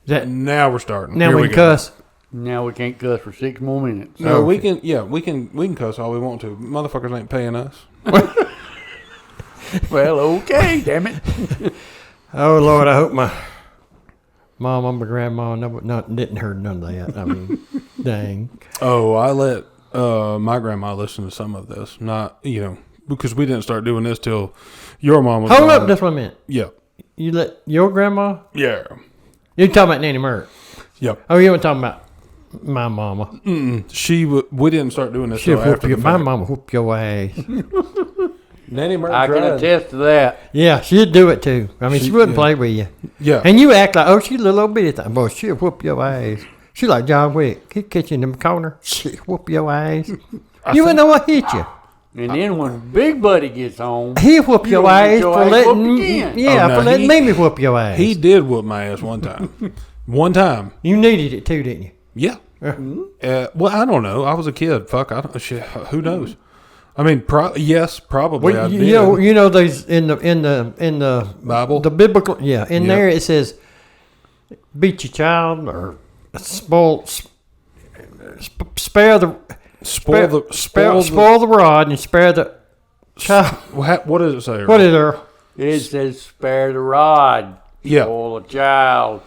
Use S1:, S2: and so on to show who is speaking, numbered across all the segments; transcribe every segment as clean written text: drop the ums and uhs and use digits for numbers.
S1: Now we're starting.
S2: Now
S1: Here
S2: we
S1: we
S2: can
S1: go.
S2: cuss.
S3: Now we can't cuss for 6 more minutes.
S1: No, we can. Yeah, we can cuss all we want to. Motherfuckers ain't paying us.
S3: Well, okay, damn it.
S2: Oh, Lord, I hope my mom and my grandma didn't hear none of that. I mean, dang.
S1: Oh, I let my grandma listen to some of this. Not, because we didn't start doing this till your mom was
S2: Hold
S1: gone.
S2: up just 1 minute.
S1: Yeah.
S2: You let your grandma?
S1: Yeah.
S2: You're talking about Nanny Merritt.
S1: Yep.
S2: Oh, you weren't talking about my mama.
S1: We didn't start doing this
S2: She'll
S1: till
S2: whoop
S1: after
S2: you.
S1: the
S2: My
S1: fact.
S2: mama whoop your ass.
S1: Nanny Merritt
S3: I can
S1: tried.
S3: attest to that.
S2: Yeah, she'd do it too. I mean, she wouldn't play with you.
S1: Yeah.
S2: And you act like, oh, she's a little bitty thing. Boy, she'll whoop your ass. She like John Wick. He'd catch you in the corner. She'll whoop your ass. You wouldn't know what hit you.
S3: And then when Big Buddy gets home,
S2: He'll whoop your
S3: gonna get
S2: ass
S3: your
S2: for
S3: ass
S2: letting
S3: whooped again.
S2: for letting Mimi whoop your ass.
S1: He did whoop my ass one time. One time.
S2: You needed it too, didn't you?
S1: Yeah. Well, I don't know. I was a kid. Fuck. I don't. Shit. Who knows? I mean, yes, probably.
S2: Well,
S1: I did.
S2: you know, those in the
S1: Bible?
S2: the biblical, in there it says, beat your child or spare the spoil the rod and spare the child.
S1: What does it say?
S2: What is there?
S3: it says spare the rod,
S1: Yeah.
S3: spoil a child,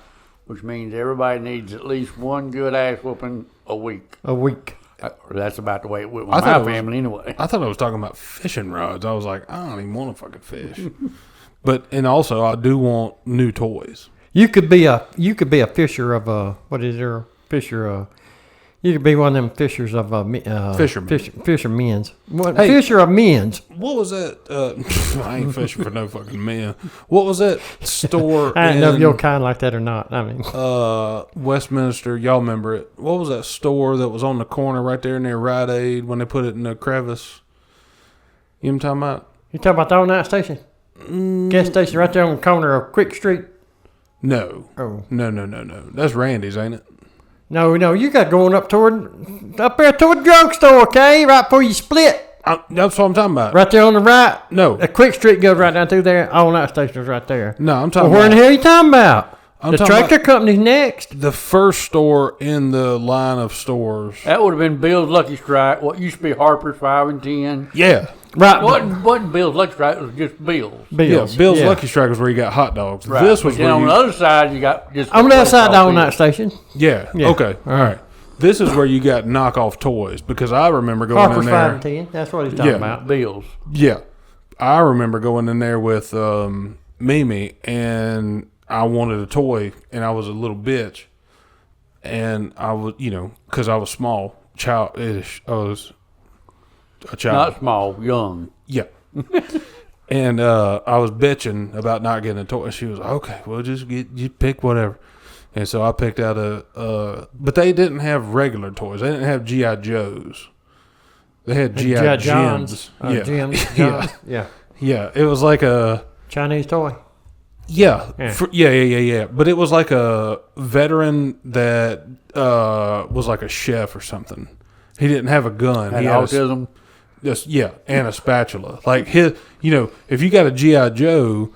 S3: which means everybody needs at least one good ass whooping a week.
S2: A week.
S3: That's about the way it went with
S1: I
S3: my
S1: thought it was-
S3: family anyway.
S1: I thought I was talking about fishing rods. I was like, I don't even want to fucking fish. And also, I do want new toys.
S2: You could be a fisher of you could be one of them fishers of
S1: Fishermen.
S2: fishermen's.
S1: Hey.
S2: Fisher of men's.
S1: What was that? I ain't fishing for no fucking man. What was that store
S2: I don't know if
S1: in
S2: you're kind like that or not. I mean,
S1: Westminster? Y'all remember it? What was that store that was on the corner right there near Rite Aid when they put it in the crevice? You know what I'm talking about?
S2: you talking about the all-night station? Gas station right there on the corner of Quick Street.
S1: No.
S2: Oh.
S1: No. That's Randy's, ain't it?
S2: No, you got going up there toward the drugstore, okay? Right before you split.
S1: That's what I'm talking about.
S2: Right there on the right.
S1: No.
S2: The Quick Street goes right down through there. All-night station's right there.
S1: No, I'm talking
S2: Well, where in
S1: about
S2: the hell are you talking about?
S1: I'm
S2: The
S1: talking
S2: tractor company's next.
S1: the first store in the line of stores.
S3: That would have been Bill's Lucky Strike, what used to be Harper's 5 and 10.
S1: Yeah.
S2: Right.
S3: Wasn't Bill's Lucky Strike, it was just Bill's.
S2: Bills.
S1: Yeah, Bill's
S2: Yeah.
S1: Lucky Strike was where you got hot dogs.
S3: Right.
S1: This was
S3: but then
S1: where
S3: on
S1: you...
S3: the other side, you got just...
S2: On the other side of the
S3: all
S2: all-night station.
S1: Yeah.
S2: Yeah.
S1: Okay. All right. This is where you got knockoff toys because I remember going
S2: Harper's
S1: in
S2: 5
S1: there.
S2: and 10. That's what he's talking
S1: Yeah.
S2: about.
S3: Bill's.
S1: Yeah. I remember going in there with Mimi and I wanted a toy and I was a little bitch. And I was, because I was small, childish. I was a child.
S3: Not small, young.
S1: Yeah. And I was bitching about not getting a toy. She was like, okay, well, you pick whatever. And so I picked out but they didn't have regular toys. They didn't have G.I. Joes. They had G.I.
S2: John's.
S1: Yeah.
S2: Jim's.
S1: Yeah.
S2: John's. Yeah.
S1: Yeah. It was like a,
S2: Chinese toy.
S1: yeah.
S2: Yeah.
S1: Yeah. But it was like a veteran that was like a chef or something. He didn't have a gun.
S3: Had
S1: He had
S3: autism.
S1: and a spatula. Like if you got a G.I. Joe,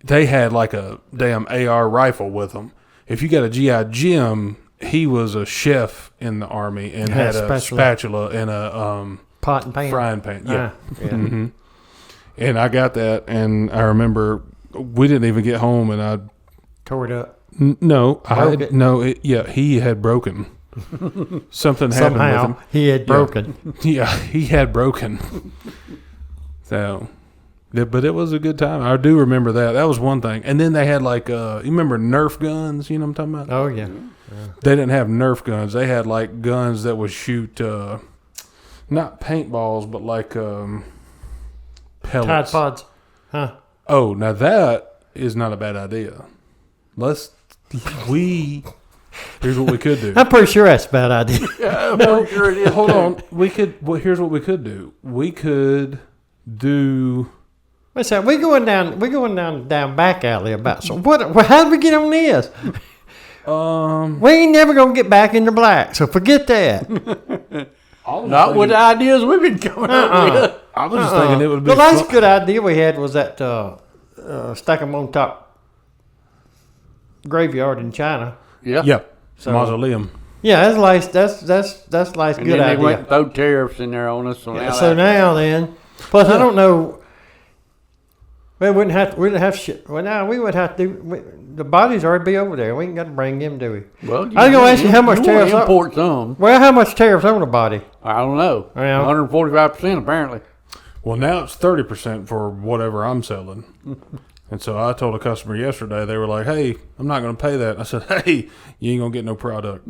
S1: they had like a damn AR rifle with them. If you got a G.I. Jim, he was a chef in the Army and had a spatula and a
S2: pot and pan.
S1: frying pan. Yeah.
S2: Yeah.
S1: Mm-hmm. And I got that, and I remember we didn't even get home, and I
S2: Tore it up.
S1: no, he had broken. Something happened with
S2: Somehow
S1: him.
S2: he had broken.
S1: Yeah, he had broken. So, but it was a good time. I do remember that. That was one thing. And then they had like, you remember Nerf guns? You know what I'm talking about?
S2: Oh, yeah.
S1: They didn't have Nerf guns. They had like guns that would shoot, not paintballs, but like
S2: Tide
S1: pellets.
S2: Pods. Huh.
S1: Oh, now that is not a bad idea. Here's what we could do.
S2: I'm pretty sure that's a bad idea.
S3: Yeah, I'm pretty sure it is.
S1: Hold on. Here's what we could do. We could do.
S2: What's that? We're going down back alley about so what? How did we get on this? We ain't never gonna get back into black, so forget that.
S3: Not with the ideas we've been coming up with.
S1: I was just thinking it would be.
S2: The last good idea we had was that stack 'em on top graveyard in China.
S3: Yeah.
S1: Yeah.
S2: So-
S1: Mausoleum.
S2: Yeah, that's like
S3: And
S2: good
S3: then they
S2: idea.
S3: went and throw tariffs in there on us. So
S2: Yeah, so now then, plus I don't know. We wouldn't have. We wouldn't have shit. Well, now we would have to. The bodies already be over there. We ain't got to bring them, do we?
S3: Well,
S2: I was gonna ask you how much tariffs.
S3: import some.
S2: Well, how much tariffs on the body?
S3: I don't know.
S2: Yeah.
S3: 145% apparently.
S1: Well, now it's 30% for whatever I'm selling. And so I told a customer yesterday, they were like, hey, I'm not going to pay that. I said, hey, you ain't going to get no product.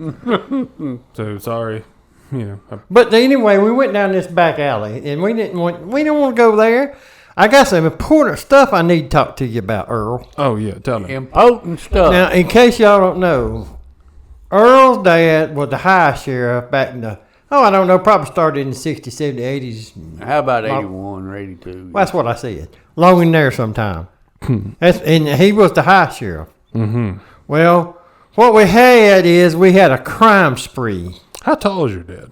S1: So sorry. You know.
S2: But anyway, we went down this back alley, and we don't want to go there. I got some important stuff I need to talk to you about, Earl.
S1: Oh, yeah, tell me.
S3: Important stuff.
S2: Now, in case y'all don't know, Earl's dad was the high sheriff back in the, I don't know, probably started in the 60s, 70s, 80s.
S3: How about 81 or 82?
S2: Well, that's what I said. Long in there sometime. And he was the high sheriff.
S1: Mm-hmm.
S2: Well, what we had is we had a crime spree.
S1: How tall is your dad?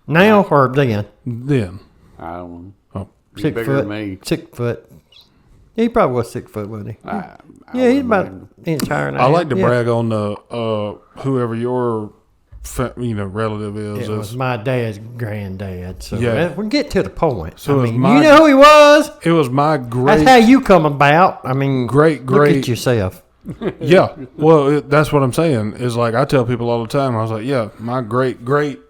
S2: Now or then?
S1: Then.
S3: I don't know.
S1: Oh,
S3: He's
S2: 6
S3: bigger
S2: foot.
S3: than me.
S2: 6 foot. He probably was 6 foot, wasn't he?
S3: I
S2: Yeah, he's
S3: wouldn't
S2: about
S3: remember.
S2: an inch higher than
S1: I like to
S2: am. Yeah.
S1: brag on the whoever your relative is.
S2: It was my dad's granddad. So
S1: Yeah.
S2: we get to the point.
S1: So
S2: I
S1: it was
S2: mean,
S1: my-
S2: you know who he was?
S1: It was my great.
S2: That's how you come about. I mean,
S1: Great.
S2: look at yourself.
S1: Yeah. Well, that's what I'm saying. Is like I tell people all the time. I was like, yeah, my great granddad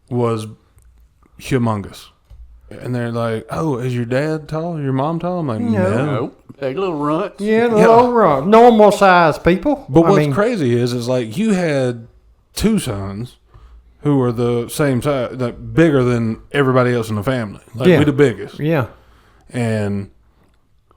S1: was humongous. And they're like, oh, is your dad tall? Your mom tall? I'm like, no.
S3: Nope. They little runts.
S2: Yeah, little wrong. Normal size people.
S1: But
S2: I
S1: what's
S2: mean,
S1: crazy is like you had two sons who were the same size, like bigger than everybody else in the family. Like
S2: Yeah.
S1: we the biggest.
S2: Yeah.
S1: And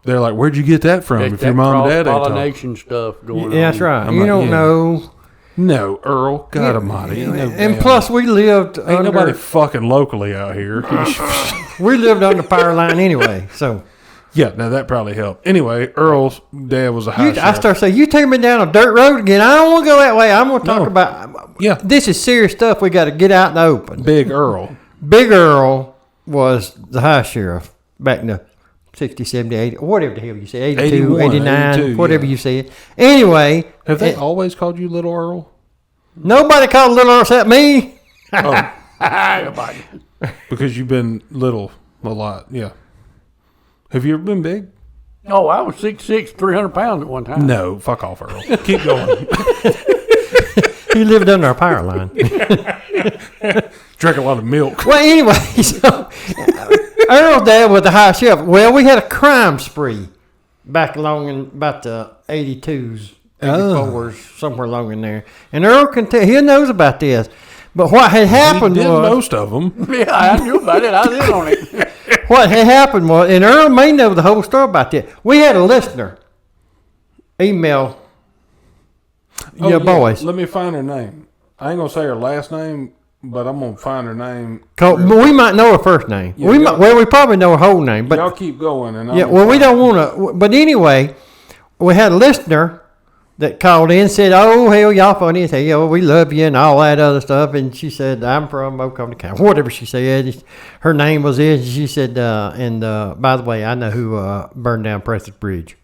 S1: they're like, where'd you get that from?
S3: That,
S1: if your mom and dad ain't tall.
S3: pollination stuff going on.
S2: Yeah, that's right.
S1: I'm
S2: you
S1: like,
S2: don't
S1: yeah.
S2: know.
S1: No, Earl, God Almighty. Ain't no
S2: And
S1: damn-
S2: plus, we lived
S1: ain't nobody
S2: under,
S1: fucking locally out here.
S2: we lived on the power line anyway. So
S1: Yeah, now that probably helped. Anyway, Earl's dad was a high
S2: I
S1: sheriff.
S2: start saying, you take me down a dirt road again. I don't want to go that way. I'm going to talk
S1: No.
S2: about.
S1: Yeah.
S2: This is serious stuff. We got to get out in the open.
S1: Big Earl.
S2: Big Earl was the high sheriff back in the 60, 70, 80, whatever the hell you say, 82,
S1: 81,
S2: 89,
S1: 82,
S2: whatever
S1: yeah.
S2: you said. Anyway,
S1: Have they always called you Little Earl?
S2: nobody called Little Earl except me.
S1: Oh,
S3: Nobody.
S1: because you've been little a lot. Yeah. Have you ever been big?
S3: Oh, I was 6'6", 300 pounds at one time.
S1: No. Fuck off, Earl. Keep going.
S2: He lived under our power line.
S1: Drank a lot of milk.
S2: Well, anyway, so Earl's dad was the high sheriff. Well, we had a crime spree back along in about the 82s, 84s, somewhere along in there. And Earl can tell, he knows about this. But what had happened
S1: He did
S2: was,
S1: most of them.
S3: Yeah, I knew about it. I was in on it.
S2: what had happened was, and Earl may know the whole story about that. We had a listener email
S1: Oh,
S2: your
S1: yeah.
S2: boys.
S1: Let me find her name. I ain't gonna say her last name, but I'm gonna find her name.
S2: But we might know her first name.
S1: Yeah,
S2: we
S1: y'all-
S2: might, well, we probably know her whole name. But
S1: Y'all keep going, and
S2: yeah, well, we don't want to. But anyway, we had a listener that called in and said, "Oh, hell, y'all funny." And said, "Yeah, well, we love you," and all that other stuff. And she said, "I'm from Oconee County," whatever she said. Her name was it. She said, by the way, I know who burned down Prather Bridge.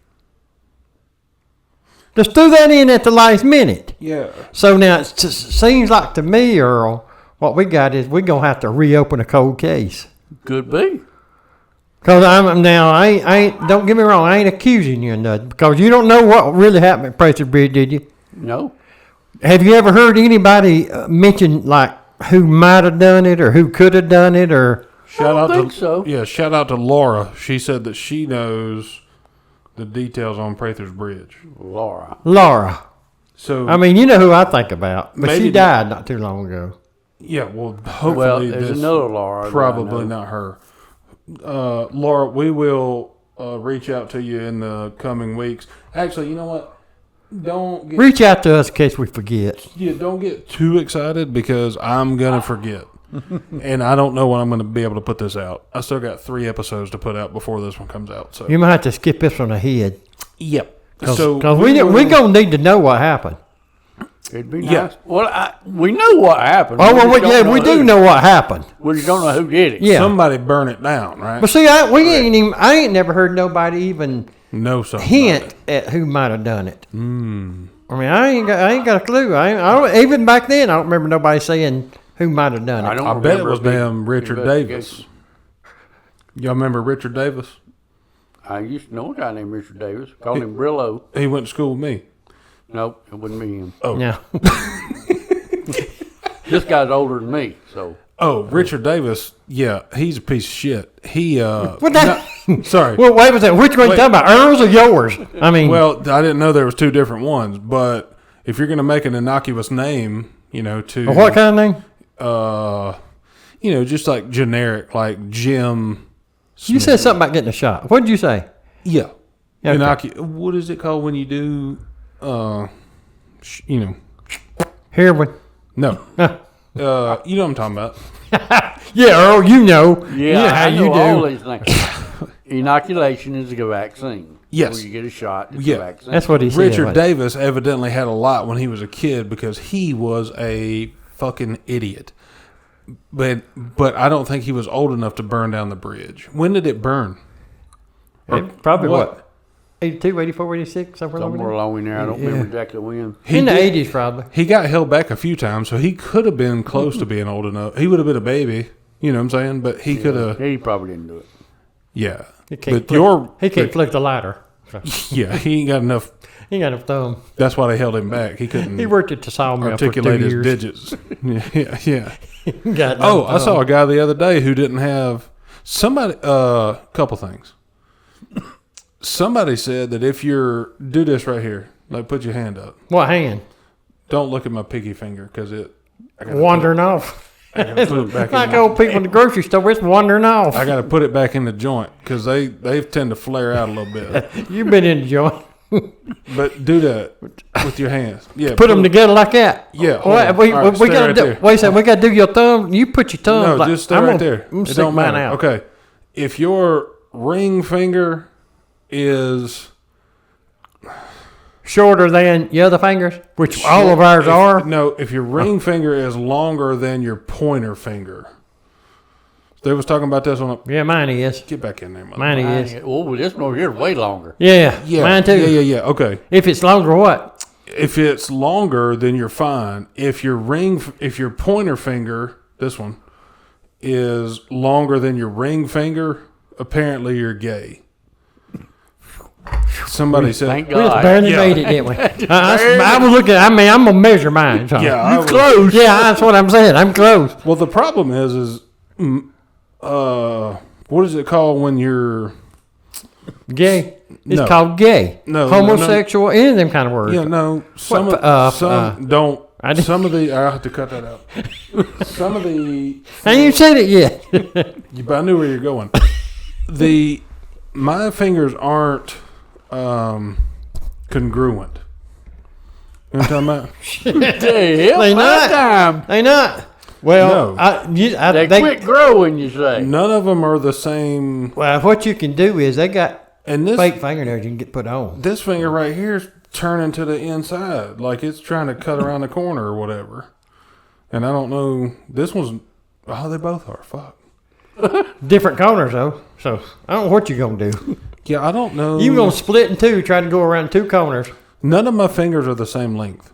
S2: Just threw that in at the last minute.
S1: Yeah.
S2: So now it seems like to me, Earl, what we got is we're gonna have to reopen a cold case.
S3: Could be.
S2: Cause I ain't. Don't get me wrong. I ain't accusing you of nothing because you don't know what really happened at Prather Bridge, did you?
S3: No.
S2: Have you ever heard anybody mention like who might have done it or who could have done it or?
S1: Shout out
S3: think
S1: to
S3: so.
S1: Yeah, shout out to Laura. She said that she knows the details on Prather's Bridge.
S2: Laura.
S1: So
S2: I mean, you know who I think about, but
S1: Maybe
S2: she died not too long ago.
S1: yeah, well, hopefully
S3: Well, there's
S1: this
S3: another Laura. that I
S1: probably
S3: know.
S1: not her. Laura, we will reach out to you in the coming weeks. Actually, you know what? Don't get
S2: Reach out to us in case we forget.
S1: don't get too excited because I'm gonna forget. And I don't know when I'm going to be able to put this out. I still got 3 episodes to put out before this one comes out. So
S2: You might have to skip this one ahead
S1: yep.
S2: because
S1: So
S2: we're gonna need to know what happened.
S3: It'd be nice.
S1: Yeah.
S3: Well, we know what happened.
S2: Oh, well,
S3: just don't
S2: we
S3: know
S2: do
S3: who.
S2: know what happened.
S3: We just don't know who did it.
S2: Yeah.
S1: Somebody burn it down, right?
S2: But see, I ain't never heard nobody even
S1: No, something.
S2: hint at who might have done it. I mean, I ain't got a clue. I don't, even back then, I don't remember nobody saying who might have done it.
S3: I don't
S1: I bet it
S3: remember
S1: was
S3: a big
S1: damn Richard Davis.
S3: investigation.
S1: Y'all remember Richard Davis?
S3: I used to know a guy named Richard Davis. Called him Brillo.
S1: He went to school with me.
S3: Nope, it wouldn't be him.
S1: Oh.
S2: Yeah.
S3: This guy's older than me, so.
S1: Oh, Richard Davis. Yeah, he's a piece of shit. He.
S2: What that?
S1: Sorry.
S2: Well, wait a second. Which one you talking about? Earl's or yours? I mean,
S1: Well, I didn't know there was two different ones, but if you're going to make an innocuous name, to
S2: what kind of name?
S1: just like generic, like Jim.
S2: You said something about getting a shot. What did you say?
S1: Yeah.
S2: Okay.
S1: What is it called when you do?
S2: Heroin.
S1: No. You know what I'm talking about.
S2: Yeah, Earl, you know.
S3: Yeah,
S2: You know how
S3: I
S2: you
S3: know all
S2: do.
S3: these things. Inoculation is a vaccine.
S1: Yes.
S3: Where you get a shot, it's
S1: Yeah.
S3: a vaccine.
S2: That's what he said.
S1: Richard
S2: wasn't
S1: Davis evidently had a lot when he was a kid because he was a fucking idiot. But I don't think he was old enough to burn down the bridge. When did it burn?
S2: it? Probably
S1: what?
S2: what? 82, 84, 86, somewhere
S3: Somewhere along in there. I don't remember exactly when.
S1: He
S2: in the
S1: did-
S2: 80s, probably.
S1: He got held back a few times, so he could have been close to being old enough. He would have been a baby, you know what I'm saying? But he could have,
S3: He probably didn't do it.
S1: yeah.
S2: He can't
S1: But
S2: He can't flick the lighter. So,
S1: yeah, he ain't got enough.
S2: he ain't got a thumb.
S1: That's why they held him back. He couldn't
S2: He worked at the sawmill for 2
S1: articulate his
S2: years.
S1: digits. Yeah.
S2: Got
S1: Oh,
S2: no
S1: I saw
S2: thumb.
S1: a guy the other day who didn't have somebody. Couple things. Somebody said that if you're do this right here, like put your hand up.
S2: What hand?
S1: Don't look at my pinky finger because it. I gotta
S2: Wandering off.
S1: Put, I gotta put it back
S2: Like
S1: in.
S2: old people in the grocery store, it's wandering off.
S1: I got to put it back in the joint because they tend to flare out a little bit.
S2: You've been in the joint.
S1: But do that with your hands. Yeah,
S2: Put them together like that.
S1: Yeah, hold
S2: Wait,
S1: on.
S2: we,
S1: All right,
S2: we
S1: stay
S2: gotta
S1: right
S2: do.
S1: there.
S2: Wait a second. We gotta do your thumb. You put your thumb.
S1: No,
S2: like,
S1: just stay
S2: I'm
S1: right
S2: gonna-
S1: there.
S2: I'm gonna
S1: It
S2: stick
S1: don't
S2: mine
S1: matter.
S2: out.
S1: Okay, if your ring finger is
S2: Shorter than the other fingers, which all of ours are.
S1: No, if your ring finger is longer than your pointer finger. They was talking about this on a.
S2: Yeah, mine is.
S1: Get back in there, mother.
S2: Mine is.
S3: Oh, this one over here is way longer.
S2: Yeah,
S1: Yeah,
S2: mine too.
S1: Yeah. Okay.
S2: If it's longer, what?
S1: If it's longer, then you're fine. If your pointer finger, this one, is longer than your ring finger, apparently you're gay. Somebody said,
S3: Thank
S2: We just
S3: God.
S2: barely
S1: Yeah.
S2: made it, didn't we? I was looking. I'm gonna measure mine. So.
S1: "Yeah, I was-
S2: Close. Yeah, that's what I'm saying. I'm close.
S1: Well, the problem is, what is it called when you're?
S2: Gay. It's
S1: No.
S2: called gay.
S1: No,
S2: Homosexual. Any of them kind of words.
S1: Yeah, no. Some
S2: What,
S1: don't.
S2: I did-
S1: Some of the I have to cut that out. Some of the
S2: I ain't even said it yet.
S1: I knew where you're going. My fingers aren't congruent. You know what I'm talking about?
S3: They
S2: They not.
S3: time.
S2: They not. Well,
S1: No.
S3: They quit growing, you say.
S1: None of them are the same.
S2: Well, what you can do is they got
S1: And this
S2: fake fingernails you can get put on.
S1: this finger right here is turning to the inside, like it's trying to cut around the corner or whatever. And I don't know. This one's. Oh, they both are. Fuck.
S2: Different corners though. So I don't know what you're gonna do.
S1: Yeah, I don't know.
S2: You gonna split in two, try to go around two corners.
S1: None of my fingers are the same length.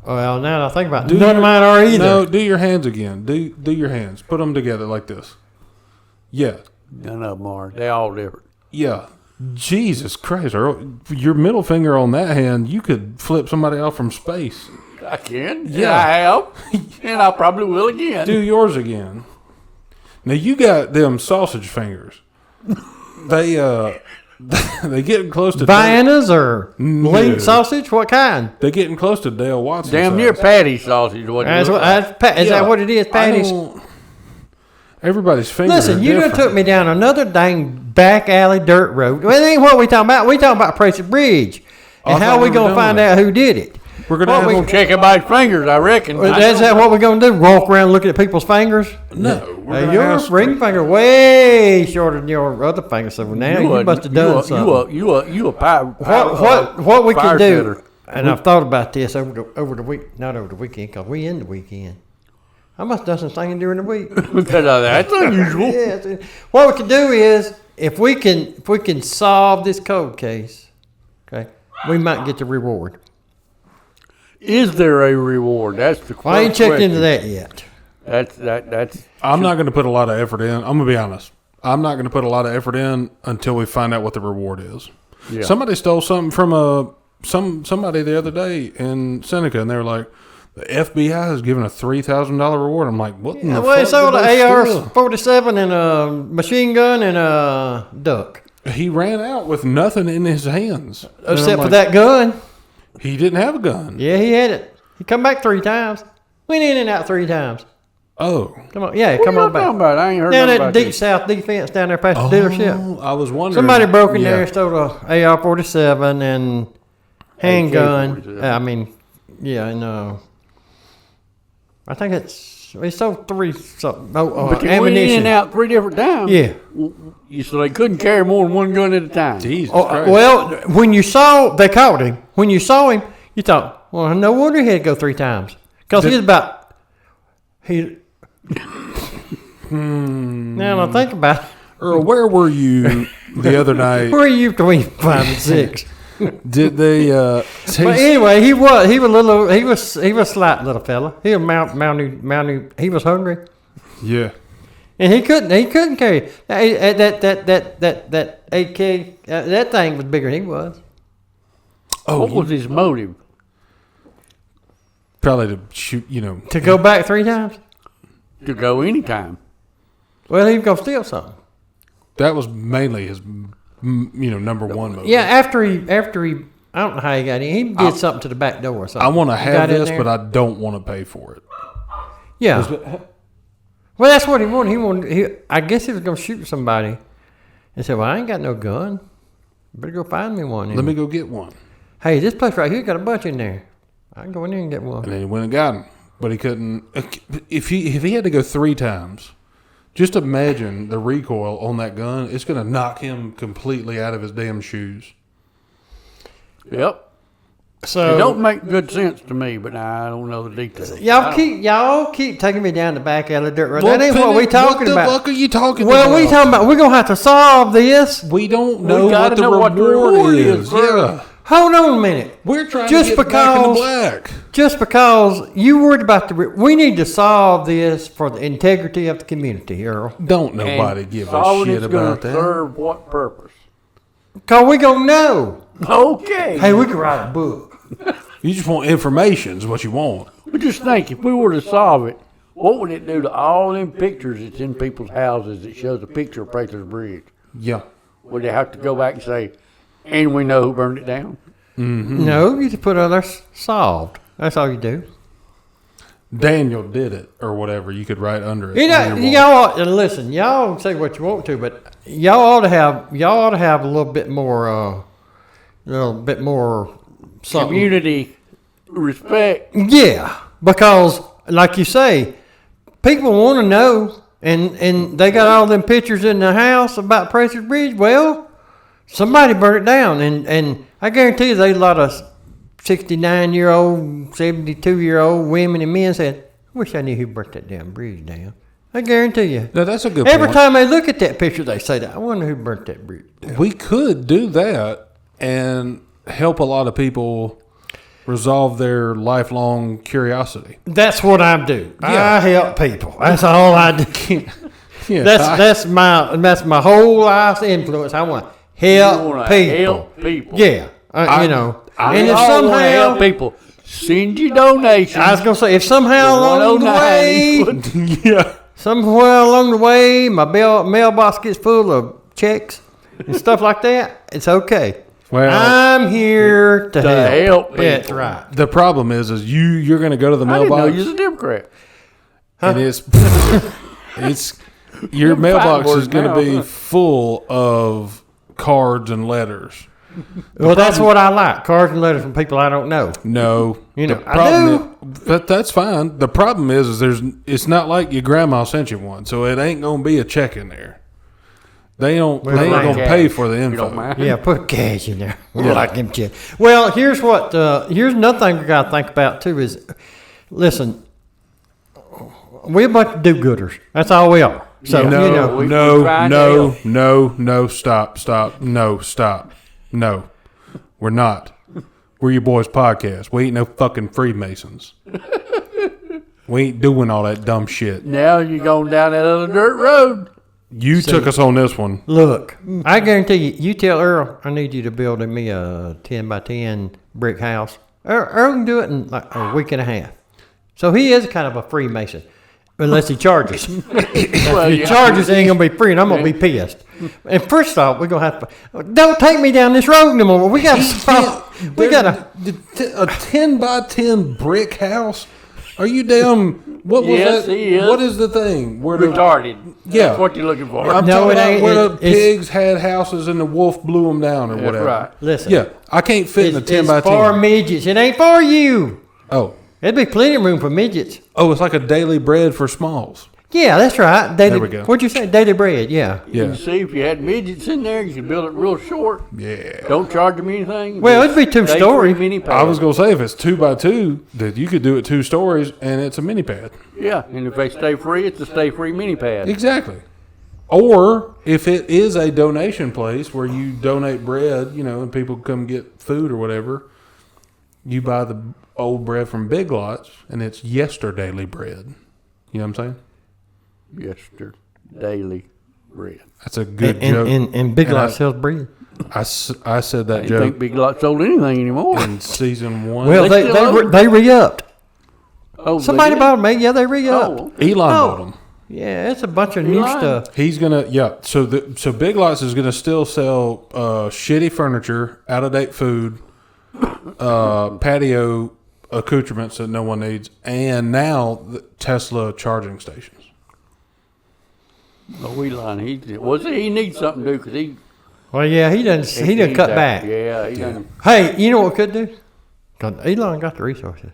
S2: Well, now that I think about it,
S1: Do
S2: none
S1: your-
S2: of mine are either.
S1: No, do your hands again. Do your hands. Put them together like this. Yeah.
S3: None of them are. They all different.
S1: Yeah. Jesus Christ. Earl, your middle finger on that hand, you could flip somebody off from space.
S3: I can.
S1: Yeah.
S3: Yeah, I have. And I probably will again.
S1: Do yours again. Now you got them sausage fingers. They they getting close to
S2: Viennas or
S1: No.
S2: lean sausage? What kind?
S1: They getting close to Dale Watson.
S3: Damn
S1: size.
S3: near patty sausage. What
S2: That's
S3: you
S2: what,
S3: look like.
S2: is
S1: Yeah.
S2: that what it is,
S1: I
S2: patties?
S1: don't- Everybody's fingers.
S2: Listen,
S1: are
S2: you done
S1: different.
S2: took me down another dang back alley dirt road. Well, it ain't what we talking about. We talking about Tracy Bridge.
S1: I
S2: And how
S1: thought
S2: we
S1: we were
S2: gonna
S1: done
S2: find
S1: with
S2: out who did it?
S1: We're gonna
S2: What
S1: have
S2: we-
S3: I'm gonna check everybody's fingers, I reckon.
S2: Is that what we're gonna do? Walk around looking at people's fingers?
S1: No, we're gonna
S2: Your
S1: ask-
S2: ring finger way shorter than your other finger. So now you must have done something.
S3: You a pie.
S2: What we can
S3: fire
S2: do?
S3: setter.
S2: And I've thought about this over the week, not over the weekend, because we in the weekend. I must have done some thinking during the week.
S3: That's unusual.
S2: Yeah. What we can do is, if we can solve this cold case, okay, we might get the reward.
S3: Is there a reward? That's the question.
S2: I ain't checked into that yet.
S3: That's.
S1: I'm not going to put a lot of effort in. I'm going to be honest. I'm not going to put a lot of effort in until we find out what the reward is.
S3: Yeah.
S1: Somebody stole something from somebody the other day in Seneca, and they were like, the FBI has given a $3,000 reward. I'm like, what in the
S2: Well,
S1: fuck?
S2: it's sold
S1: did
S2: an
S1: they steal?
S2: AR-47 and a machine gun and a duck.
S1: He ran out with nothing in his hands. And
S2: Except
S1: I'm
S2: for
S1: like,
S2: that gun.
S1: He didn't have a gun.
S2: Yeah, he had it. He come back 3 times. Went in and out 3 times.
S1: Oh.
S2: Come on. Yeah,
S3: What
S2: come
S3: you
S2: on back.
S3: talking about? I ain't heard
S2: Down
S3: nothing
S2: at
S3: about
S2: the Deep
S3: this.
S2: South defense down there past the dealership.
S1: I was wondering.
S2: Somebody broke in there
S1: Yeah.
S2: and stole a AR-47 and handgun.
S3: AK-47.
S2: I mean, yeah, and I think they sold 3 something.
S3: But you went
S2: ammunition.
S3: in and out 3 different times.
S2: Yeah.
S3: So they couldn't carry more than 1 gun at a time.
S1: Jesus
S2: Oh,
S1: Christ.
S2: well, when you saw, they caught him. When you saw him, you thought, well, no wonder he had to go 3 times. Because he was about, now I think about it.
S1: Earl, where were you the other night?
S2: Where are you between 5 and 6?
S1: Did they?
S2: But anyway, he was a slight little fella. He was mounted. He was hungry,
S1: yeah.
S2: and he couldn't carry it. That AK. That thing was bigger than he was.
S1: Oh,
S3: What was his motive?
S1: probably to shoot.
S2: To go back 3 times.
S3: To go anytime.
S2: Well, he was gonna steal something.
S1: That was mainly his, number one motive.
S2: Yeah, after he, I don't know how he got in. He did something to the back door or something.
S1: I want to
S2: He
S1: have
S2: got in
S1: this,
S2: there.
S1: but I don't want to pay for it.
S2: Yeah. Well, that's what he wanted. I guess he was going to shoot somebody. And said, well, I ain't got no gun. Better go find me one.
S1: Let me go get one.
S2: Hey, this place right here got a bunch in there. I can go in there and get one.
S1: And then he went and got him, but he couldn't. If he had to go 3 times, just imagine the recoil on that gun. It's going to knock him completely out of his damn shoes.
S3: Yep.
S2: So
S3: It don't make good sense to me, but I don't know the details.
S2: y'all keep taking me down the back alley dirt road. That ain't what we talking about.
S1: What the fuck are you talking
S2: Well,
S1: about?
S2: we talking about we're gonna have to solve this.
S1: We don't know
S3: gotta
S1: what the
S3: know what the
S1: reward
S3: reward
S1: is.
S3: is first.
S1: Yeah.
S2: Hold on a minute.
S1: We're trying
S2: Just
S1: to get back in the
S2: because-
S1: black.
S2: Just because you worried about we need to solve this for the integrity of the community, Earl.
S1: Don't nobody give a
S3: solving
S1: shit
S3: it's gonna
S1: about that.
S3: serve what purpose?
S2: Cause we gonna know.
S3: Okay.
S2: Hey, we can write a book.
S1: You just want information is what you want.
S3: But just think, if we were to solve it, what would it do to all them pictures that's in people's houses that shows a picture of Prather's Bridge?
S1: Yeah.
S3: Would they have to go back and say, and we know who burned it down?
S2: No, you just put others solved. That's all you do.
S1: Daniel did it or whatever. You could write under it.
S2: You know,
S1: on your wall.
S2: y'all listen. Y'all say what you want to, but y'all ought to have a little bit more, something.
S3: Community respect.
S2: Yeah, because like you say, people want to know, and they got all them pictures in the house about Prather's Bridge. Well, somebody burned it down, and I guarantee you, there's a lot of 69-year-old, 72-year-old women and men said, "I wish I knew who burnt that damn bridge down." I guarantee you.
S1: No, that's a good
S2: Every
S1: point.
S2: time they look at that picture, they say that. I wonder who burnt that bridge down.
S1: We could do that and help a lot of people resolve their lifelong curiosity.
S2: That's what I do.
S1: Yeah.
S2: I help people. That's all I do.
S1: Yeah,
S2: That's my whole life's influence. I want to
S3: You
S2: help
S3: wanna
S2: people.
S3: help people.
S2: Yeah, and
S3: We
S2: if
S3: all wanna help
S2: somehow
S3: people, send your donations.
S2: I was gonna say, if somehow along the
S3: 109.
S2: way,
S1: yeah.
S2: somewhere along the way, my mailbox gets full of checks and stuff like that, it's okay.
S1: Well,
S2: I'm here to
S3: help people.
S2: That's right.
S1: the problem is you're going to go to the
S3: I didn't know
S1: mailbox
S3: you was a Democrat.
S1: and it's your mailbox
S3: fighting
S1: is going to
S3: words
S1: be
S3: now.
S1: full of cards and letters.
S2: Well, that's what I like. Cards and letters from people I don't know.
S1: No,
S2: You know,
S1: the
S2: I
S1: problem but that's fine. The problem is it's not like your grandma sent you one, so it ain't gonna be a check in there. They ain't
S2: Well,
S1: gonna
S3: cash,
S1: pay for the
S3: if you
S1: info.
S3: don't mind.
S2: Yeah, put cash in there. Like him, Chip. Well, here's another thing we got to think about too is, listen, we're a bunch of do-gooders. That's all we are. So,
S3: Yeah.
S2: you know.
S1: No, stop. No, we're not. We're your boys podcast. We ain't no fucking Freemasons. We ain't doing all that dumb shit.
S3: Now you're going down that other dirt road.
S1: You took us on this one.
S2: Look, I guarantee you, you tell Earl, I need you to build me a 10 by 10 brick house. Earl can do it in like a week and a half. So he is kind of a Freemason, unless he charges.
S3: Well,
S2: If he charges, it ain't going to be free, and I'm going to be pissed. And first off, we're going to have to, don't take me down this road no more. We got
S1: a 10 by 10 brick house. Are you damn? What was
S3: Yes,
S1: that?
S3: he is.
S1: What is the thing? Where the
S3: Retarded.
S1: Yeah.
S3: That's what you're looking for.
S1: I'm
S2: No,
S1: talking
S2: it
S1: about
S2: ain't.
S1: where the
S2: It's-
S1: pigs had houses and the wolf blew them down or
S3: That's
S1: whatever.
S3: right.
S2: Listen.
S1: Yeah, I can't fit in a 10 by
S2: It's for
S1: 10.
S2: midgets. It ain't for you.
S1: Oh,
S2: There'd be plenty of room for midgets.
S1: it's like a daily bread for smalls.
S2: Yeah, that's right. Daily,
S1: There we go.
S2: What'd you say? Daily bread, yeah.
S3: You
S1: Yeah,
S3: can see if you had midgets in there, you could build it real short.
S1: yeah.
S3: Don't charge them anything.
S2: Well,
S3: Just
S2: it'd be
S3: stay
S2: two-story.
S3: free mini pad.
S1: I was gonna say if it's 2 by 2, that you could do it 2 stories and it's a mini pad.
S3: Yeah, and if they stay free, it's a stay free mini pad.
S1: Exactly. Or if it is a donation place where you donate bread, and people come get food or whatever, you buy the old bread from Big Lots and it's yesterdaily bread. You know what I'm saying?
S3: Yester daily bread.
S1: That's a good
S2: and,
S1: joke.
S2: And Big
S1: And
S2: Lot
S1: I-
S2: sells bread.
S1: I said
S3: I
S1: that
S3: didn't
S1: joke
S3: think Big Lot sold anything anymore.
S1: in season 1.
S2: Well,
S3: they
S2: they
S3: still
S2: they,
S3: own?
S2: they re-upped.
S3: Oh,
S2: Somebody
S3: they did?
S2: bought them, man. Yeah, they re-upped.
S3: Oh,
S1: Elon
S2: Oh.
S1: bought them.
S2: Yeah, it's a bunch of new
S3: Elon?
S2: stuff.
S1: He's gonna So Big Lots is gonna still sell shitty furniture, out of date food, patio accoutrements that no one needs, and now the Tesla charging stations.
S3: oh, Elon, he needs something to do because he
S2: Well, yeah, he done
S3: he's
S2: cut
S3: out-
S2: back.
S3: Yeah, he done.
S2: Hey, you know what we could do? 'Cause Elon got the resources.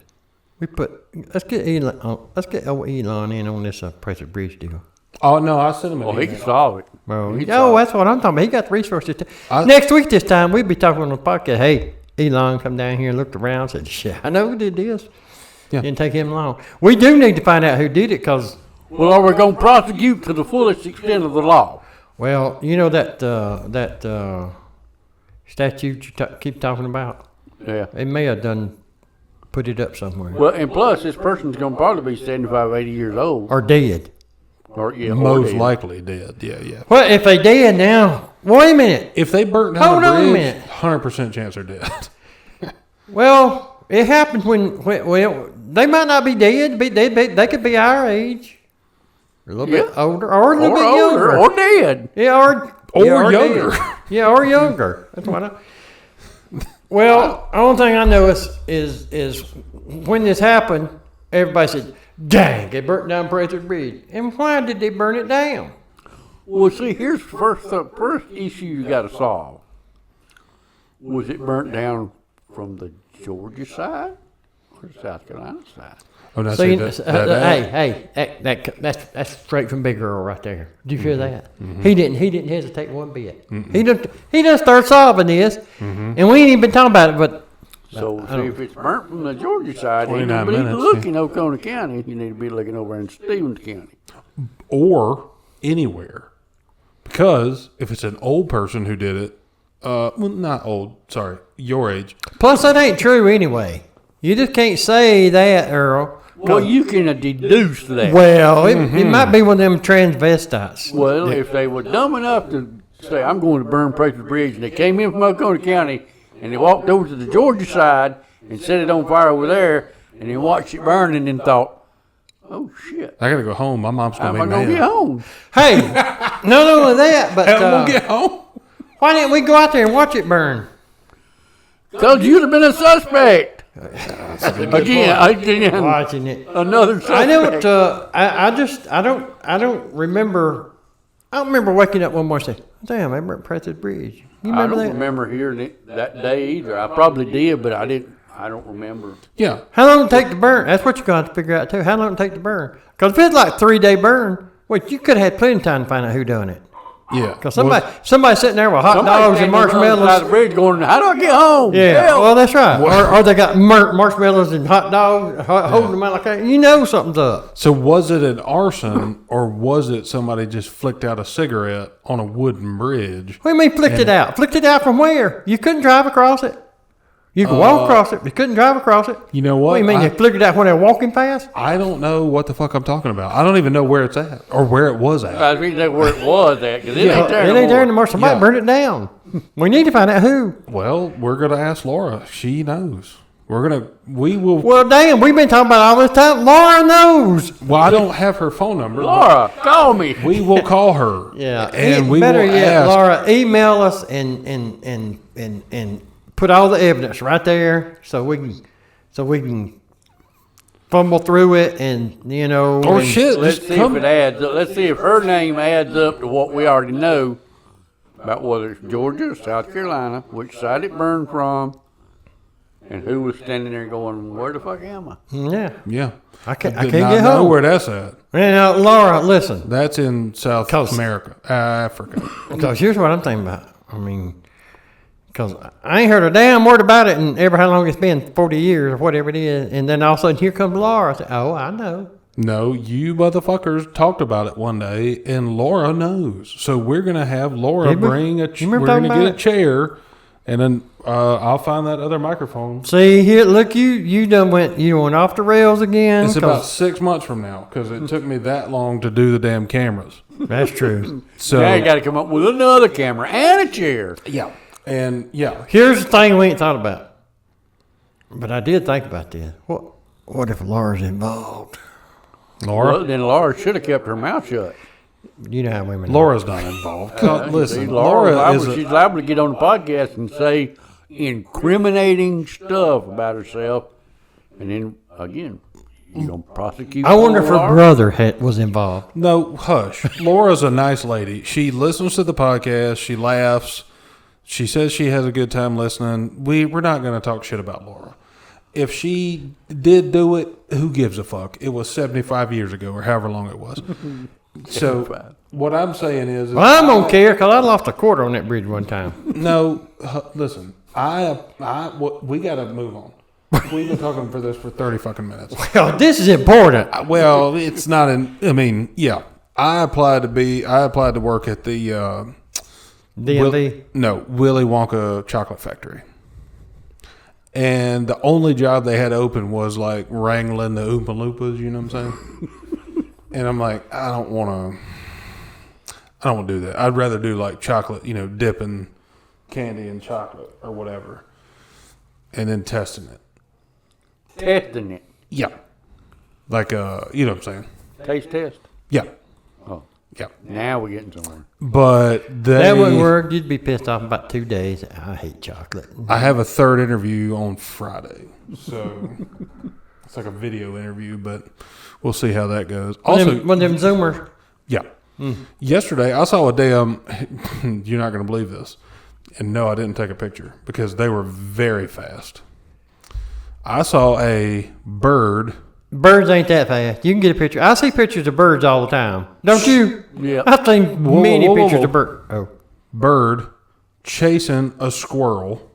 S2: Let's get old Elon in on this Prather Bridge deal.
S1: Oh no, I sent him an
S3: Oh, he
S1: email.
S3: can solve it.
S2: Well,
S3: He's
S2: that's what I'm talking about. He got the resources. Next week this time, we'd be talking on the podcast. Hey, Elon come down here and looked around and said, shit, I know who did this.
S1: Yeah.
S2: Didn't take him long. We do need to find out who did it because,
S3: Well, are we going to prosecute to the fullest extent of the law?
S2: well, you know that statute you keep talking about?
S3: Yeah.
S2: They may have put it up somewhere.
S3: Well, and plus, this person's going to probably be 75, 80 years old.
S2: Or dead.
S3: Or, yeah, or
S1: Most
S3: dead.
S1: likely dead. Yeah.
S2: Well, if they dead now, wait a minute.
S1: If they burnt down
S2: Hold
S1: the
S2: on a
S1: bridge,
S2: minute.
S1: 100% chance they're dead.
S2: Well, it happens when well, they might not be dead. They could be our age. A little bit
S3: Yeah.
S2: older or a little
S3: Or
S2: bit
S3: older,
S2: younger.
S3: or dead.
S2: Yeah,
S1: Or
S2: yeah,
S1: younger.
S2: dead. Yeah, or younger. That's what I. Well, only thing I know is when this happened, everybody said, "Dang, they burnt down Prather Bridge." And why did they burn it down?
S3: Well, see, here's the first issue you got to solve. Was it burnt down from the Georgia side or the South Carolina side?
S1: Oh, no,
S2: So,
S1: that-
S2: that's straight from Big Earl right there. Did you hear that? He didn't hesitate one bit. He done start solving this, and we ain't even been talking about it. But
S3: So, see, if it's burnt from the Georgia side, you
S1: 29
S3: don't need to
S1: minutes,
S3: look in Oconee County. You need to be looking over in Stevens County.
S1: or anywhere. Because if it's an old person who did it, well, not old, sorry, your age.
S2: plus, that ain't true anyway. You just can't say that, Earl.
S3: Well, you can deduce that.
S2: Well, it might be one of them transvestites.
S3: Well, if they were dumb enough to say, I'm going to burn Prather Bridge, and they came in from Oconee County, and they walked over to the Georgia side and set it on fire over there, and they watched it burn and then thought, oh, shit,
S1: I got to go home. My mom's
S3: how
S1: going
S3: am
S1: to
S3: I
S1: be
S3: going to
S1: mad.
S3: get home?
S2: Hey, not only that, but
S1: I'm going to get home.
S2: why didn't we go out there and watch it burn?
S3: Because you'd have been a suspect. Again,
S2: Watching it.
S3: another suspect.
S2: I don't. I don't remember. I don't remember waking up one morning and saying, "Damn, I burnt Prather Bridge." You
S3: I
S2: remember
S3: don't
S2: that?
S3: remember hearing it that day either. I probably did, but I didn't. I don't remember.
S1: Yeah.
S2: How long did it take to burn? That's what you're going to have to figure out too. How long did it take to burn? Because if it's like 3-day burn, well, you could have had plenty of time to find out who done it.
S1: Yeah.
S2: Because somebody sitting there with hot dogs and marshmallows.
S3: Out the bridge going, how do I get home?
S2: Yeah,
S3: Help.
S2: well, that's right. Or they got marshmallows and hot dogs, holding them out like that. You know something's up.
S1: So was it an arson or was it somebody just flicked out a cigarette on a wooden bridge?
S2: What do you mean flicked it out? Flicked it out from where? You couldn't drive across it. You could walk across it, but you couldn't drive across it.
S1: You know what?
S2: What do you mean? They flicked it out when they were walking past?
S1: I don't know what the fuck I'm talking about. I don't even know where it's at or where it was at.
S3: I think that's where it was at, because it ain't there
S2: It ain't there anymore. Somebody
S1: Yeah.
S2: burned it down. We need to find out who.
S1: Well, we're gonna ask Laura. She knows. We will.
S2: Well, damn, we've been talking about all this time. Laura knows.
S1: Well, I don't have her phone number. but
S3: Laura, call me.
S1: we will call her.
S2: Yeah,
S1: and we
S2: better
S1: will
S2: yet,
S1: ask.
S2: Laura, email us and put all the evidence right there so we can fumble through it and
S1: Or
S2: and-
S1: shit.
S3: Let's
S1: Just
S3: see
S1: come.
S3: if it adds up. Let's see if her name adds up to what we already know about whether it's Georgia or South Carolina, which side it burned from, and who was standing there going, where the fuck am I?
S2: Yeah,
S1: Yeah.
S2: I can't
S1: did
S2: get
S1: not know
S2: home.
S1: where that's at.
S2: Laura, listen,
S1: That's in South America, Africa.
S2: because here's what I'm thinking about. I mean, because I ain't heard a damn word about it in ever how long it's been, 40 years or whatever it is, and then all of a sudden here comes Laura. I said, oh, I know.
S1: No, you motherfuckers talked about it one day, and Laura knows. So we're gonna have Laura
S2: Did we?
S1: bring a.
S2: You remember
S1: We're
S2: talking
S1: gonna get a
S2: about it?
S1: chair, and then I'll find that other microphone.
S2: See here, look, you went off the rails again.
S1: It's about
S2: 'cause-
S1: 6 months from now because it took me that long to do the damn cameras.
S2: That's true.
S1: So
S3: Now you got to come up with another camera and a chair.
S1: yeah, and yeah,
S2: Here's the thing we ain't thought about, but I did think about this. What if Laura's involved?
S1: Laura.
S3: Well, then Laura should have kept her mouth shut.
S2: You know how women. are.
S1: Laura's not involved. Listen,
S3: See,
S1: Laura is.
S3: she's liable to get on the podcast and say incriminating stuff about herself, and then again, you gonna prosecute.
S2: I wonder if her
S3: Laura?
S2: brother was involved.
S1: No, hush. Laura's a nice lady. She listens to the podcast. She laughs. She says she has a good time listening. We're not going to talk shit about Laura. If she did do it, who gives a fuck? It was 75 years ago or however long it was. So what I'm saying is
S2: Well, I don't care because I lost a quarter on that bridge one time.
S1: no. Listen, we got to move on. We've been talking for this for 30 fucking minutes.
S2: Well, this is important.
S1: Well, it's not in. I mean, yeah. I applied to work at the
S2: DMV.
S1: Willy Wonka chocolate factory. And the only job they had open was like wrangling the Oompa Loompas, you know what I'm saying? And I'm like, I don't want to do that. I'd rather do like chocolate, dipping candy in chocolate or whatever. And then testing it.
S3: Testing it.
S1: Yeah. Like, you know what I'm saying?
S3: Taste test.
S1: Yeah.
S3: Oh,
S1: Yeah.
S3: now we're getting somewhere.
S1: But
S2: That wouldn't work. You'd be pissed off in about 2 days. I hate chocolate.
S1: I have a third interview on Friday. So it's like a video interview, but we'll see how that goes. Also,
S2: One of them Zoomers.
S1: yeah. Yesterday, I saw a damn, you're not going to believe this. And no, I didn't take a picture because they were very fast. I saw a bird.
S2: Birds ain't that fast. You can get a picture. I see pictures of birds all the time. Don't you?
S3: Yeah.
S2: I've seen many
S1: whoa,
S2: pictures
S1: whoa.
S2: of birds. Oh,
S1: Bird chasing a squirrel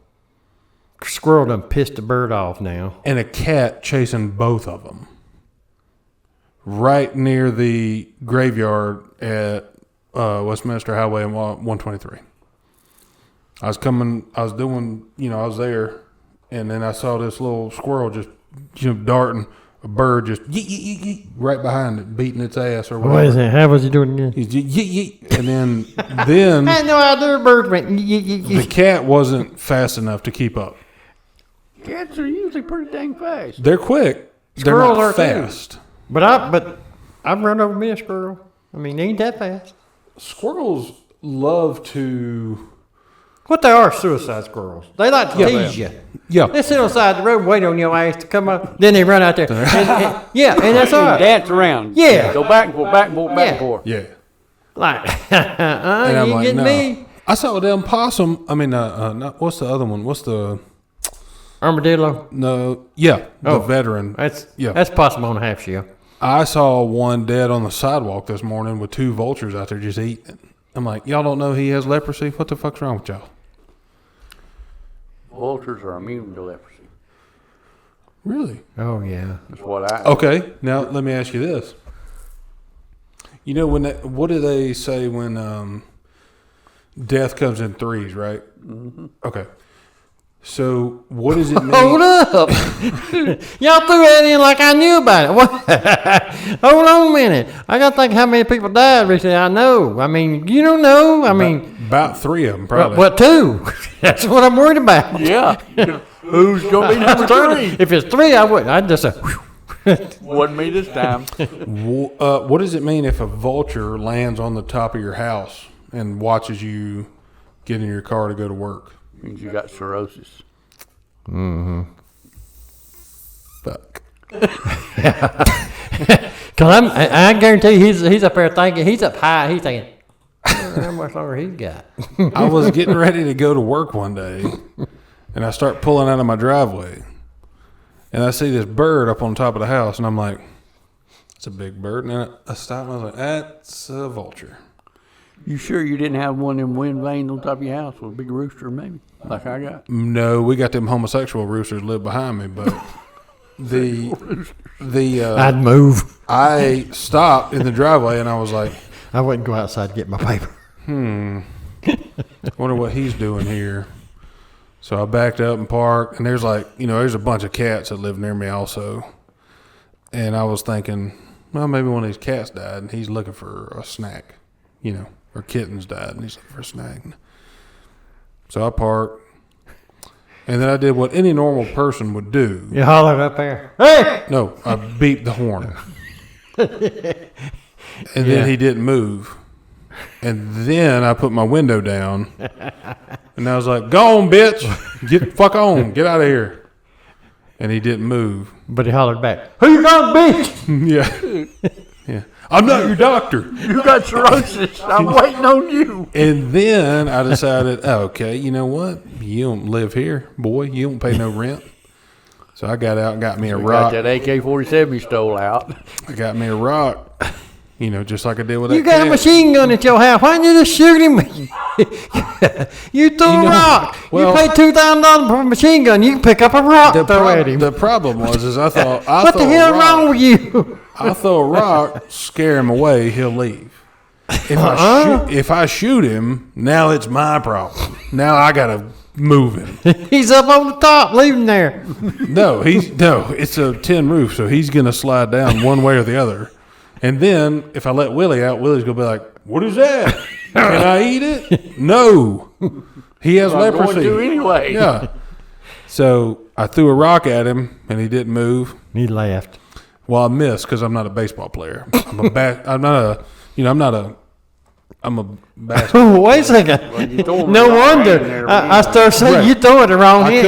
S2: squirrel done pissed the bird off now.
S1: and a cat chasing both of them right near the graveyard at Westminster Highway and 123. I was there, and then I saw this little squirrel just darting, a bird just yeet, yeet, yeet, yeet, right behind it, beating its ass or whatever.
S2: What is that? How was he doing again?
S1: He's just yeet, yeet. And then
S2: I had no idea birds went.
S1: the cat wasn't fast enough to keep up.
S3: Cats are usually pretty dang fast.
S1: They're quick.
S2: Squirrels
S1: They're
S2: are
S1: not
S2: too.
S1: fast.
S2: But I've run over me a squirrel. I mean, they ain't that fast.
S1: Squirrels love to.
S2: What they are, suicide squirrels. They like to tease you.
S1: Yeah.
S2: They sit on the side of the road, wait on your ass to come up. Then they run out there. And that's all right.
S3: Dance around.
S2: Yeah.
S3: Go back and forth, back and forth, back and
S2: Yeah.
S3: forth.
S1: Yeah.
S2: Like,
S1: And I'm
S2: you
S1: like,
S2: getting
S1: no.
S2: me?
S1: I saw a damn possum. I mean, what's the other one? What's the
S2: Armadillo.
S1: no? Yeah, the
S2: Oh.
S1: veteran.
S2: That's possible on a half shell.
S1: I saw one dead on the sidewalk this morning with two vultures out there just eating it. I'm like, y'all don't know he has leprosy? What the fuck's wrong with y'all?
S3: Vultures are immune to leprosy.
S1: Really?
S2: Oh, yeah.
S3: That's what I.
S1: Okay, now let me ask you this. You know, what do they say when death comes in threes, right? Mm-hmm. Okay. So what does it mean?
S2: Hold up. Y'all threw that in like I knew about it. What? Hold on a minute. I got to think how many people died recently. I know. I mean, you don't know. I mean.
S1: About 3 of them, probably.
S2: What, 2? That's what I'm worried about.
S3: Yeah. Who's going to be number 3?
S2: If it's 3, I wouldn't. I'd just say,
S3: Wasn't me this time.
S1: What does it mean if a vulture lands on the top of your house and watches you get in your car to go to work?
S3: Means you got cirrhosis.
S2: Mm-hmm.
S1: Fuck.
S2: Because I guarantee you he's up there thinking, he's up high, he's thinking, how much longer he's got.
S1: I was getting ready to go to work one day, and I start pulling out of my driveway, and I see this bird up on top of the house, and I'm like, it's a big bird. And I stopped, and I was like, that's a vulture.
S3: You sure you didn't have one of them wind vanes on top of your house with a big rooster, maybe, like I got?
S1: No, we got them homosexual roosters live behind me, but
S2: I'd move.
S1: I stopped in the driveway, and I was like,
S2: I wouldn't go outside to get my paper.
S1: wonder what he's doing here. So I backed up and parked, and there's there's a bunch of cats that live near me also. And I was thinking, well, maybe one of these cats died, and he's looking for a snack, or kittens died, and he's looking for a snack. So I parked, and then I did what any normal person would do.
S2: You hollered up there, hey!
S1: No, I beeped the horn. And then he didn't move. And then I put my window down, and I was like, go on, bitch. Fuck on. Get out of here. And he didn't move.
S2: But he hollered back, who you gonna be?
S1: Yeah. I'm not your doctor.
S3: You got cirrhosis. I'm waiting on you.
S1: And then I decided, okay, you know what? You don't live here, boy. You don't pay no rent. So I got out and got me a rock.
S3: Got that AK-47 you stole out.
S1: I got me a rock, just like I did with that
S2: You got
S1: cat.
S2: a machine gun at your house. Why didn't you just shoot him? You threw a rock.
S1: well-
S2: you paid $2,000 for a machine gun. You can pick up a rock and throw at him.
S1: The problem was I thought,
S2: What the hell wrong with you?
S1: I throw a rock, scare him away, he'll leave. If I shoot him, now it's my problem. Now I gotta move him.
S2: He's up on the top. Leave him there.
S1: No, it's a tin roof, so he's gonna slide down one way or the other. And then if I let Willie out, Willie's gonna be like, "What is that? Can I eat it?" No, he has leprosy.
S3: Going to anyway.
S1: Yeah. So I threw a rock at him, and he didn't move.
S2: He laughed.
S1: Well, I missed because I'm not a baseball player. I'm a basketball.
S2: Wait a second. No wonder. I started saying you throw it around here,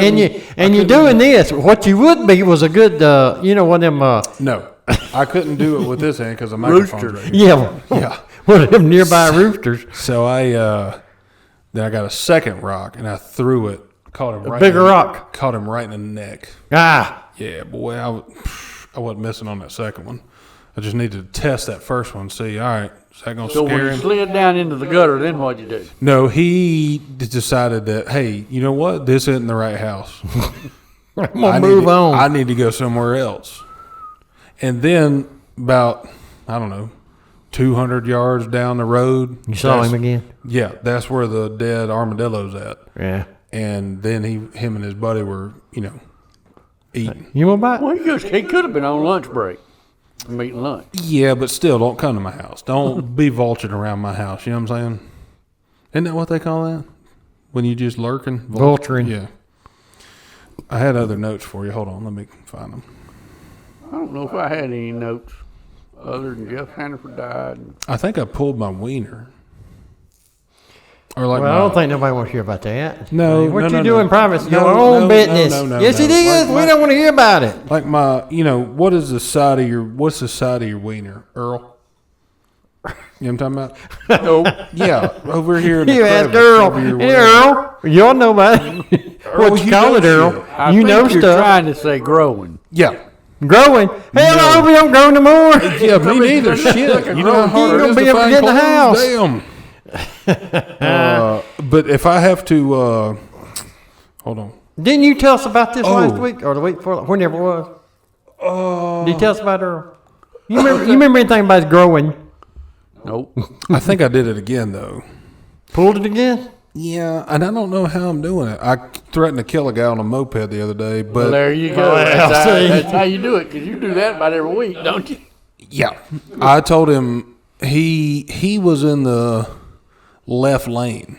S2: and you're doing this. What you would be was a good, one of them.
S1: No, I couldn't do it with this hand because the microphone's right here.
S2: Yeah. One of them nearby roosters.
S1: So then I got a second rock and I threw it. Caught him right.
S2: Bigger rock.
S1: Caught him right in the neck.
S2: Ah.
S1: Yeah, boy, I wasn't missing on that second one. I just needed to test that first one. See, all right, is that gonna
S3: So
S1: scare
S3: when you
S1: him?
S3: slid down into the gutter, then what'd you do?
S1: No, he decided that, hey, you know what? This isn't the right house.
S2: I'm gonna move on.
S1: I need to go somewhere else. And then about, 200 yards down the road.
S2: You saw him again?
S1: Yeah, that's where the dead armadillo's at.
S2: Yeah.
S1: And then him and his buddy were, eating.
S2: You want to buy it?
S3: Well, he could have been on lunch break. I'm eating lunch.
S1: Yeah, but still, don't come to my house. Don't be vulturing around my house. You know what I'm saying? Isn't that what they call that? When you just lurking?
S2: Vulturing.
S1: Yeah. I had other notes for you. Hold on. Let me find them.
S3: I don't know if I had any notes other than Jeff Hannaford died.
S1: I think I pulled my wiener. Or
S2: Well, I don't think nobody wants to hear about that.
S1: No,
S2: What
S1: no,
S2: you
S1: no,
S2: do
S1: no.
S2: in private is
S1: No,
S2: your own
S1: no,
S2: business.
S1: no,
S2: Yes,
S1: no.
S2: it is. We don't want to hear about it.
S1: Like what's the side of your wiener, Earl? You know what I'm talking about?
S3: No.
S1: Yeah, over here in the
S2: You ask
S1: crevice,
S2: Earl.
S1: over your
S2: Hey,
S1: wiener.
S2: Earl. You all know about it. What you
S1: you
S2: call
S1: know
S2: it, Earl?
S1: shit.
S3: I
S2: You
S3: think
S2: know
S3: you're
S2: stuff.
S3: trying to say growing.
S1: Yeah.
S2: Growing. Hell, I hope we don't grow no more.
S1: Yeah, me neither. Shit. You know how hard
S2: You
S1: it
S2: gonna
S1: is
S2: be
S1: to
S2: able to
S1: find
S2: get in the
S1: clothes?
S2: house.
S1: Damn. But if I have to, hold on.
S2: Didn't you tell us about this
S1: Oh.
S2: last week or the week before? Whenever it was. Did you tell us about her? You remember anything about growing?
S3: Nope.
S1: I think I did it again though.
S2: Pulled it again?
S1: Yeah, and I don't know how I'm doing it. I threatened to kill a guy on a moped the other day, but
S3: Well, there you go.
S2: Well, see.
S3: That's how you do it, because you do that about every week, don't you?
S1: yeah, I told him he was in the left lane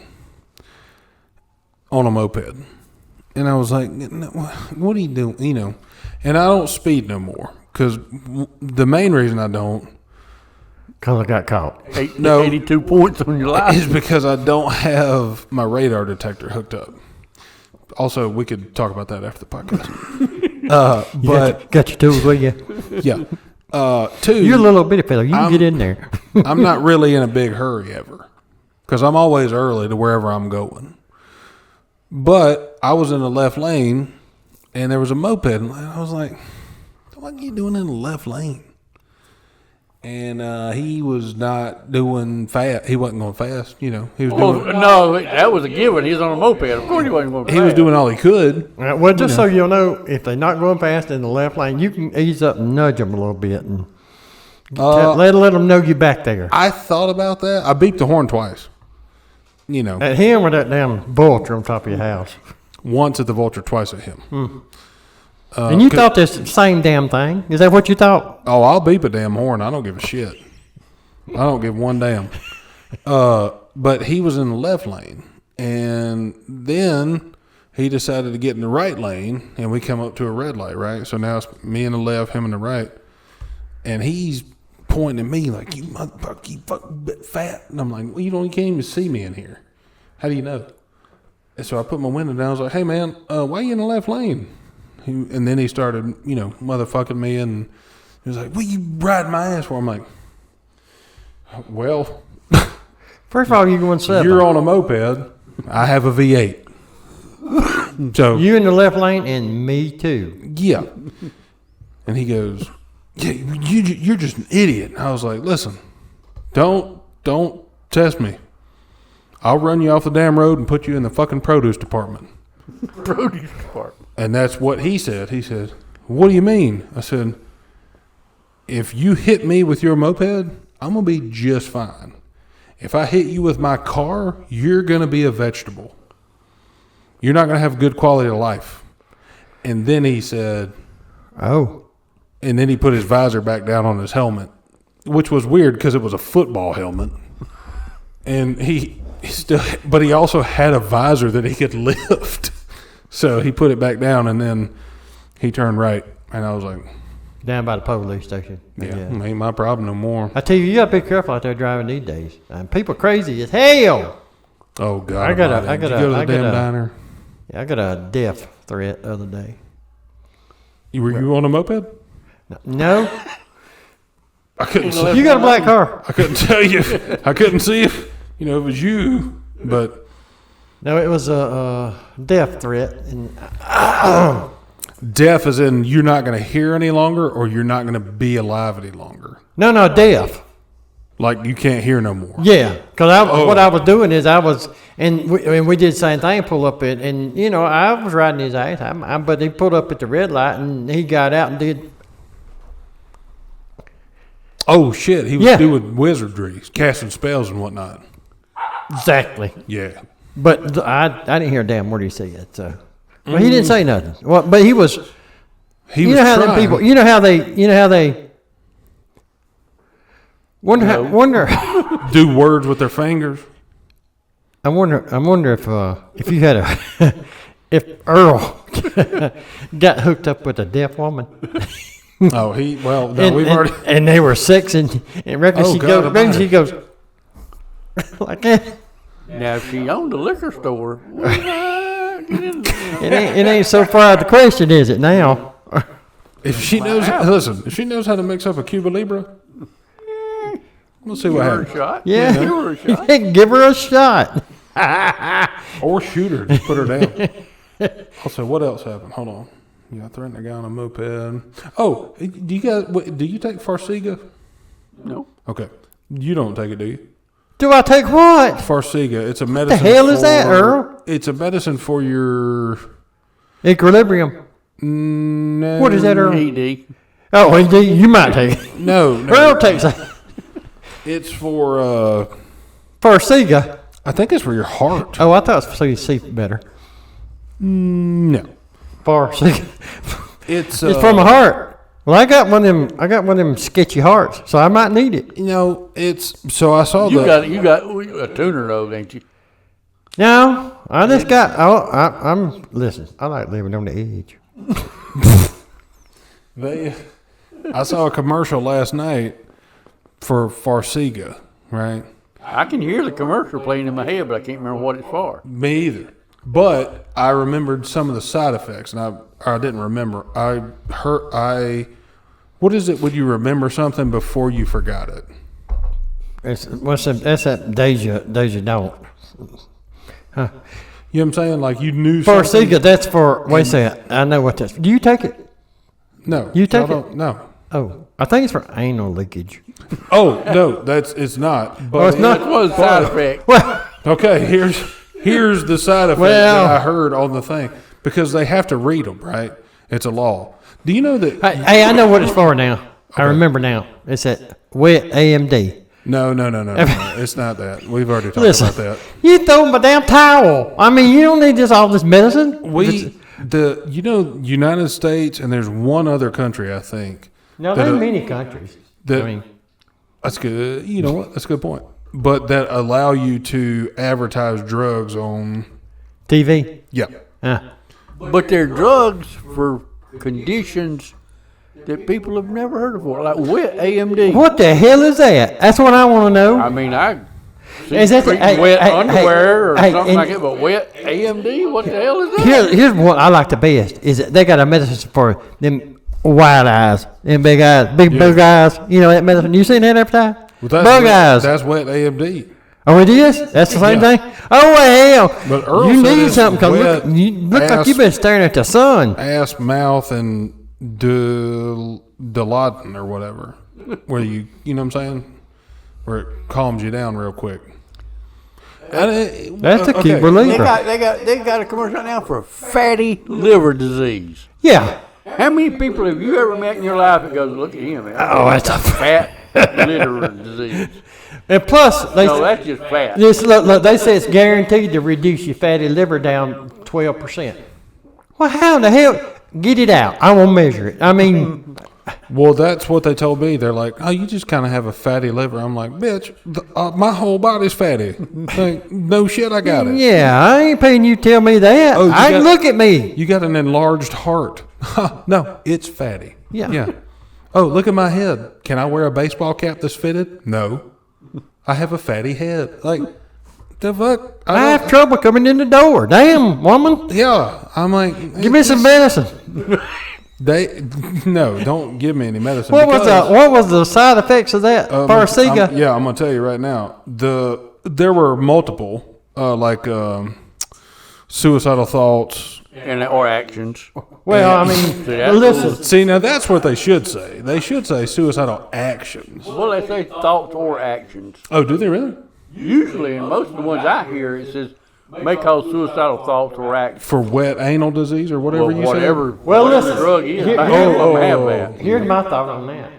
S1: on a moped, and I was like, "What are you doing?" You know, and I don't speed no more because the main reason I don't.
S2: Because I got caught.
S1: No.
S3: 82 points on your life.
S1: Is because I don't have my radar detector hooked up. Also, we could talk about that after the podcast. But
S2: Got your tools with you.
S1: yeah. Two,
S2: You're a little bitty fellow. You can get in there.
S1: I'm not really in a big hurry ever because I'm always early to wherever I'm going. But I was in the left lane and there was a moped, and I was like, "What are you doing in the left lane?" And he was not doing fast. He wasn't going fast, you know. He was doing.
S3: No, that was a given. He was on a moped. Of course he wasn't going to
S1: He was doing all he could.
S2: Well, just so you'll know, if they're not going fast in the left lane, you can ease up and nudge them a little bit and let them know you back there.
S1: I thought about that. I beeped the horn twice. You know,
S2: At him or that damn vulture on top of your house.
S1: once at the vulture, twice at him.
S2: And you thought this same damn thing. Is that what you thought?
S1: Oh, I'll beep a damn horn. I don't give a shit. I don't give one damn. But he was in the left lane, and then he decided to get in the right lane, and we come up to a red light, right? So now it's me in the left, him in the right, and he's pointing at me like, "You motherfucker, you fucking bit fat," and I'm like, "Well, you can't even see me in here. How do you know?" And so I put my window down. I was like, "Hey man, why are you in the left lane?" And then he started, motherfucking me, and he was like, "What you riding my ass for?" I'm like, "Well,
S2: First of all, you're going 7.
S1: you're on a moped. I have a V8. So
S2: You in the left lane and me too.
S1: yeah." And he goes, "Yeah, you're just an idiot." And I was like, "Listen, don't test me. I'll run you off the damn road and put you in the fucking produce department."
S3: Produce department.
S1: And that's what he said. He said, "What do you mean?" I said, "If you hit me with your moped, I'm going to be just fine. If I hit you with my car, you're going to be a vegetable. You're not going to have good quality of life." And then he said,
S2: Oh.
S1: and then he put his visor back down on his helmet, which was weird because it was a football helmet. And he still, but he also had a visor that he could lift. So he put it back down, and then he turned right, and I was like,
S2: Down by the police station.
S1: "Yeah, ain't my problem no more."
S2: I tell you gotta be careful out there driving these days. People crazy as hell.
S1: Oh God!
S2: I got a-
S1: almighty.
S2: I
S1: Did
S2: got
S1: you
S2: a-
S1: go to the
S2: I got
S1: damn
S2: a-
S1: diner?
S2: Yeah, I got a death threat the other day.
S1: Were you on a moped?
S2: No,
S1: I couldn't see.
S2: you got a black car.
S1: I couldn't tell you. I couldn't see if it was you, but
S2: No, it was a death threat, and
S1: deaf as in you're not going to hear any longer, or you're not going to be alive any longer.
S2: no, death.
S1: Like you can't hear no more.
S2: Yeah, because what I was doing is we did the same thing. Pull up it, and I was riding his ass. But he pulled up at the red light, and he got out and did.
S1: Oh shit! He was
S2: Yeah.
S1: doing wizardry, casting spells and whatnot.
S2: Exactly.
S1: Yeah.
S2: But I didn't hear a damn word he said. So, well, he didn't say nothing. Well, but he was.
S1: He
S2: You
S1: was
S2: know how
S1: trying.
S2: them people. You know how they. Wonder.
S1: do words with their fingers.
S2: I wonder if you had if Earl got hooked up with a deaf woman.
S1: Oh, we've already.
S2: And they were sex, and reckon
S1: Oh,
S2: she
S1: God
S2: goes. She goes like that.
S3: Now, if she owned a liquor store,
S2: It ain't so far out the question, is it now?
S1: If she knows, listen. If she knows how to mix up a Cuba Libre, we'll see what
S3: give her a
S1: happens.
S3: shot.
S2: Yeah,
S3: Give her a shot.
S2: give her a shot.
S1: Or shoot her, just put her down. Also, what else happened? Hold on. Yeah, I threatened a guy on a moped. Oh, do you take Farsiga?
S3: No.
S1: Okay, you don't take it, do you?
S2: Do I take what?
S1: Farxiga. It's a
S2: What
S1: medicine.
S2: the hell is that, Earl?
S1: It's a medicine for your
S2: Equilibrium.
S1: no.
S2: What is that, Earl?
S3: ED.
S2: Oh, indeed, you might take it.
S1: No.
S2: Earl takes it.
S1: It's for.
S2: Farxiga.
S1: I think it's for your heart.
S2: Oh, I thought it was so you see better.
S1: No.
S2: Farxiga.
S1: It's
S2: It's for my heart. Well, I got one of them sketchy hearts, so I might need it.
S1: You know, it's so I saw
S3: You
S1: that.
S3: got a tuner though, ain't you?
S2: No, I just got. I'm listen. I like living on the edge.
S1: I saw a commercial last night for Farxiga, right?
S3: I can hear the commercial playing in my head, but I can't remember what it's for.
S1: Me either. But I remembered some of the side effects, and I didn't remember. What is it when you remember something before you forgot it?
S2: That's that deja don't.
S1: You know what I'm saying? Like you knew something.
S2: Farxiga, that's for. Wait a second. I know what that's. Do you take it?
S1: No.
S2: You take
S1: y'all
S2: it?
S1: don't- No.
S2: Oh, I think it's for anal leakage.
S1: Oh no, it's not. But
S2: it's not.
S3: That's one of the side effects.
S2: Well,
S1: Okay, here's the side effect
S2: Well-
S1: that I heard on the thing because they have to read them, right? It's a law. Do you know that?
S2: hey, I know what it's for now. I remember now. It's that wet AMD.
S1: No. It's not that. We've already talked
S2: Listen,
S1: about that.
S2: you throw my damn towel. I mean, you don't need all this medicine.
S1: United States and there's one other country I think.
S2: No,
S1: that,
S2: there's many countries.
S1: that-
S2: I mean,
S1: That's good. You know what? That's a good point. But that allow you to advertise drugs on.
S2: TV.
S1: Yeah.
S3: But they're drugs for conditions that people have never heard of before, like wet AMD.
S2: What the hell is that? That's what I want to know.
S3: I mean, I see
S2: Is that the-
S3: treating
S2: hey,
S3: wet
S2: hey,
S3: underwear or
S2: hey,
S3: something
S2: and-
S3: like that, but wet AMD? What the hell is that?
S2: Here's what I like the best is that they got a medicine for them wide eyes, them big eyes, big bug eyes. You know that medicine? You seen that advertised?
S1: Well, that's
S2: Bug
S1: wet,
S2: eyes.
S1: That's wet AMD.
S2: Oh, it is? That's the same
S1: Yeah.
S2: thing? Oh, well,
S1: But Earl
S2: you
S1: said
S2: need
S1: it's
S2: something because
S1: wet
S2: you look like
S1: ass-
S2: you've been staring at the sun.
S1: Ass, mouth, and Dilaudid or whatever. Where you know what I'm saying? Where it calms you down real quick.
S2: That's a key
S3: They
S2: reliever.
S3: got a commercial right now for fatty liver disease.
S2: Yeah.
S3: How many people have you ever met in your life that goes, look at him, man?
S2: Oh, that's a
S3: Fat liver disease.
S2: And plus,
S3: No, that's just fat.
S2: look, they say it's guaranteed to reduce your fatty liver down 12%. Well, how in the hell? Get it out. I won't measure it. I mean,
S1: Well, that's what they told me. They're like, oh, you just kind of have a fatty liver. I'm like, bitch, my whole body's fatty. Like, no shit, I got it.
S2: yeah, I ain't paying you to tell me that.
S1: Oh, you got-
S2: Look at me.
S1: You got an enlarged heart. No, it's fatty.
S2: Yeah.
S1: Oh, look at my head. Can I wear a baseball cap that's fitted? No. I have a fatty head. Like, the fuck?
S2: I have trouble coming in the door. Damn, woman.
S1: Yeah. I'm like,
S2: Give me some medicine.
S1: No, don't give me any medicine.
S2: What
S1: because,
S2: was the side effects of that? Farxiga?
S1: I'm gonna tell you right now. There were multiple, suicidal thoughts.
S3: Or actions.
S2: Well, I mean,
S3: that's
S2: listen.
S1: See, now that's what they should say. They should say suicidal actions.
S3: Well, they say thoughts or actions.
S1: Oh, do they really?
S3: Usually, in most of the ones I hear, it says may cause suicidal thoughts or actions.
S1: For wet anal disease or whatever
S3: Well,
S1: you
S3: whatever,
S2: Well,
S3: whatever
S2: listen,
S3: the drug is,
S2: here-
S3: I
S2: here-
S3: have them have that.
S2: Here's my thought on that.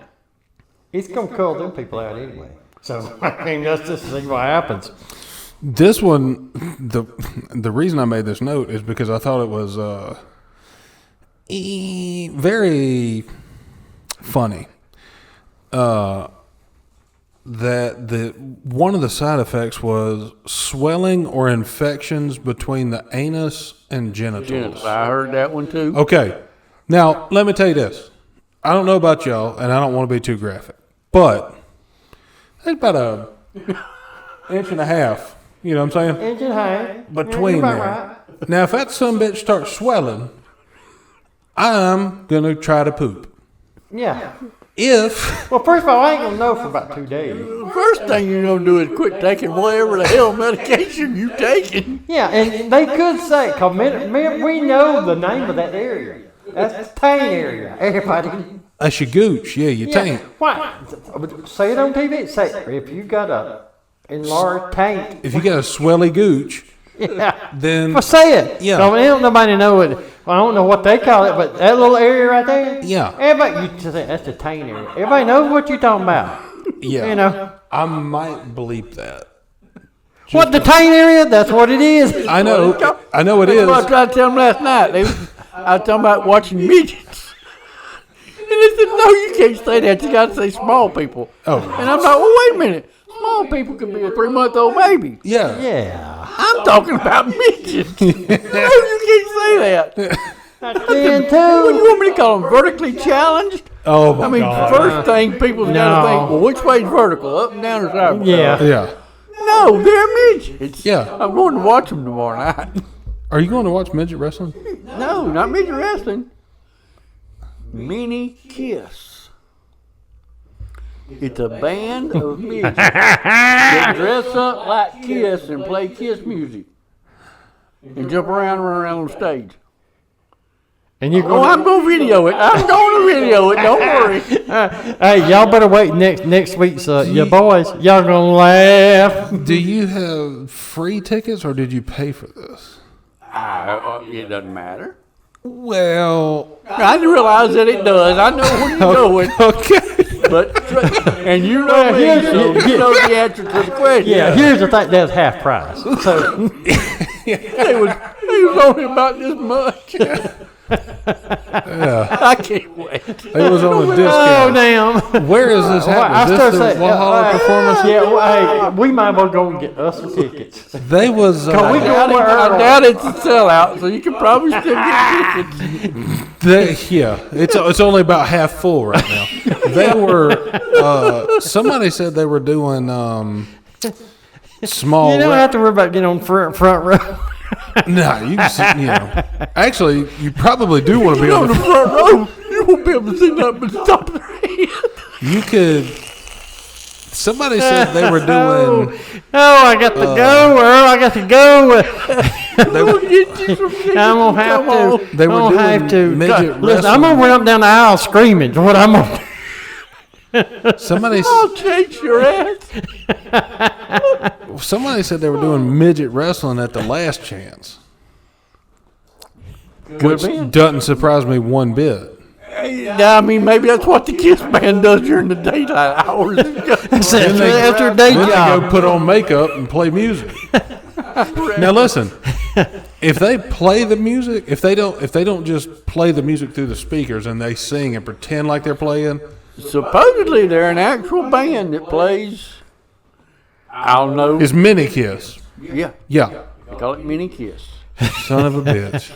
S2: It's going to call them people out anyway. So, I mean, let's just see what happens.
S1: said. This one, the reason I made this note is because I thought it was very funny. That one of the side effects was swelling or infections between the anus and genitals.
S3: I heard that one too.
S1: Okay, now let me tell you this. I don't know about y'all, and I don't want to be too graphic, but it's about a inch and a half. You know what I'm saying?
S2: Engine high.
S1: Between there. Now, if that sumbitch starts swelling, I'm gonna try to poop.
S2: Yeah.
S1: If
S2: Well, first of all, I ain't going to know for about 2 days.
S3: The first thing you're gonna do is quit taking whatever the hell medication you taking.
S2: Yeah, and they could say, because we know the name of that area. That's the pain area. Everybody.
S1: that's your gooch, yeah, your taint.
S2: Why? Say it on TV. Say, if you got a enlarged tank.
S1: If you got a swelly gooch,
S2: Yeah.
S1: then
S2: Well, say it.
S1: Yeah.
S2: So, don't nobody know it. Well, I don't know what they call it, but that little area right there.
S1: Yeah.
S2: Everybody, you just say that's the taint area. Everybody knows what you're talking about.
S1: yeah,
S2: You know.
S1: I might bleep that.
S2: What the taint area? That's what it is.
S1: I know it
S3: That's
S1: is.
S3: what I tried to tell them last night. I was talking about watching midgets. And they said, no, you can't say that. You got to say small people.
S1: Oh.
S3: And I'm like, well, wait a minute. Small people can be a 3-month-old baby.
S1: Yeah,
S2: Yeah.
S3: I'm talking about midgets. No, you can't say that.
S2: Then
S3: What do you
S2: too.
S3: want me to call them? Vertically challenged?
S1: Oh my
S3: I mean,
S1: God.
S3: first thing people's got to
S2: No.
S3: think, well, which way's vertical? Up and down or sideways?
S2: Yeah.
S1: Yeah.
S3: No, they're midgets.
S1: Yeah.
S3: I'm going to watch them tomorrow night.
S1: Are you going to watch midget wrestling?
S3: No, not midget wrestling. Mini Kiss. It's a band of midgets that dress up like Kiss and play Kiss music and jump around and run around on stage.
S2: And you
S3: Oh,
S2: go.
S3: I'm going to video it. I'm going to video it. Don't worry.
S2: Hey, y'all better wait next week's your boys. Y'all gonna laugh.
S1: Do you have free tickets or did you pay for this?
S3: It doesn't matter.
S1: Well,
S3: I didn't realize that it does. I know where you're going.
S1: okay.
S3: But and you know me, so you know the answer to the question.
S2: Yeah. Here's the thing. That's half price. So
S3: It was only about this much. I can't wait.
S1: It was on a
S2: oh
S1: discount.
S2: damn.
S1: Where is this happening? Is this the Walhalla performance?
S2: Yeah. Well, hey, we might as well go and get us some tickets.
S1: They was.
S2: we go-
S3: I doubt it's a sellout, so you can probably still get tickets.
S1: It's only about half full right now. They were. Somebody said they were doing small.
S2: You don't have to worry about getting on front row.
S1: No, you can sit, Actually, you probably do want to be on
S3: On
S1: the
S3: the front row, you won't be able to see nothing but the top of their head.
S1: You could. Somebody said they were doing.
S2: Oh, I got to go, Earl. I got to go.
S3: We'll get you some tickets.
S2: I'm gonna have
S3: Come on.
S2: to.
S1: They were
S2: I'm gonna
S1: doing
S2: have to.
S1: midget
S2: Listen, I'm gonna run up down the aisle screaming. Is what I'm gonna.
S3: I'll chase your ass.
S1: Somebody said they were doing midget wrestling at the Last Chance, which doesn't surprise me one bit.
S3: I mean, maybe that's what the Kiss band does during the daylight hours.
S2: That's their day
S1: Then they go
S2: job.
S1: put on makeup and play music. Now listen, if they play the music, if they don't just play the music through the speakers and they sing and pretend like they're playing,
S3: Supposedly, they're an actual band that plays. I don't know.
S1: it's Mini Kiss.
S3: Yeah,
S1: Yeah,
S3: they call it Mini Kiss.
S1: son of a bitch.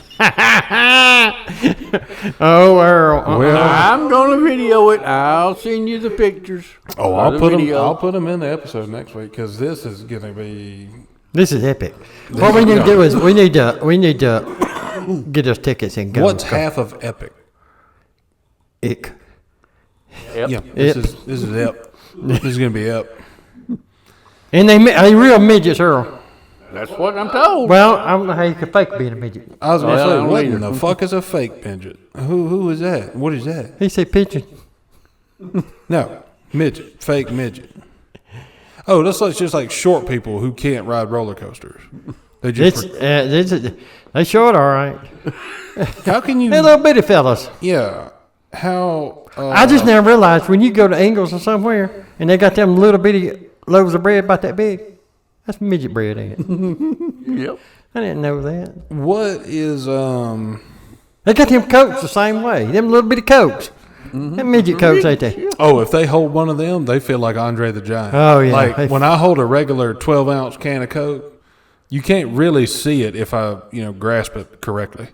S2: Oh, Earl.
S1: Well,
S3: I'm gonna video it. I'll send you the pictures.
S1: oh,
S3: or
S1: I'll
S3: the
S1: put them.
S3: video.
S1: I'll put them in the episode next week because this is gonna be.
S2: This is epic. What we need to do is we need to get us tickets and go.
S1: What's half of epic?
S2: Ick.
S3: Yep.
S1: Yeah, this is ep. This is gonna be ep.
S2: And they real midgets, Earl.
S3: That's what I'm told.
S2: Well, I don't know how you could fake being a midget.
S1: I was gonna
S3: Well, I
S1: say,
S3: don't
S1: what in
S3: either.
S1: the fuck is a fake midget? Who is that? What is that?
S2: He said pigeon.
S1: No, midget, fake midget. Oh, that's like just like short people who can't ride roller coasters. They just
S2: They short, all right.
S1: how can you?
S2: They're little bitty fellas.
S1: Yeah, how?
S2: I just never realized when you go to Ingles or somewhere and they got them little bitty loaves of bread about that big. That's midget bread, ain't it?
S3: Yep.
S2: I didn't know that.
S1: what is
S2: They got them Cokes the same way. Them little bitty Cokes. Them midget Cokes, ain't they?
S1: Oh, if they hold one of them, they feel like Andre the Giant.
S2: Oh, yeah.
S1: Like when I hold a regular 12-ounce can of Coke, you can't really see it if I grasp it correctly.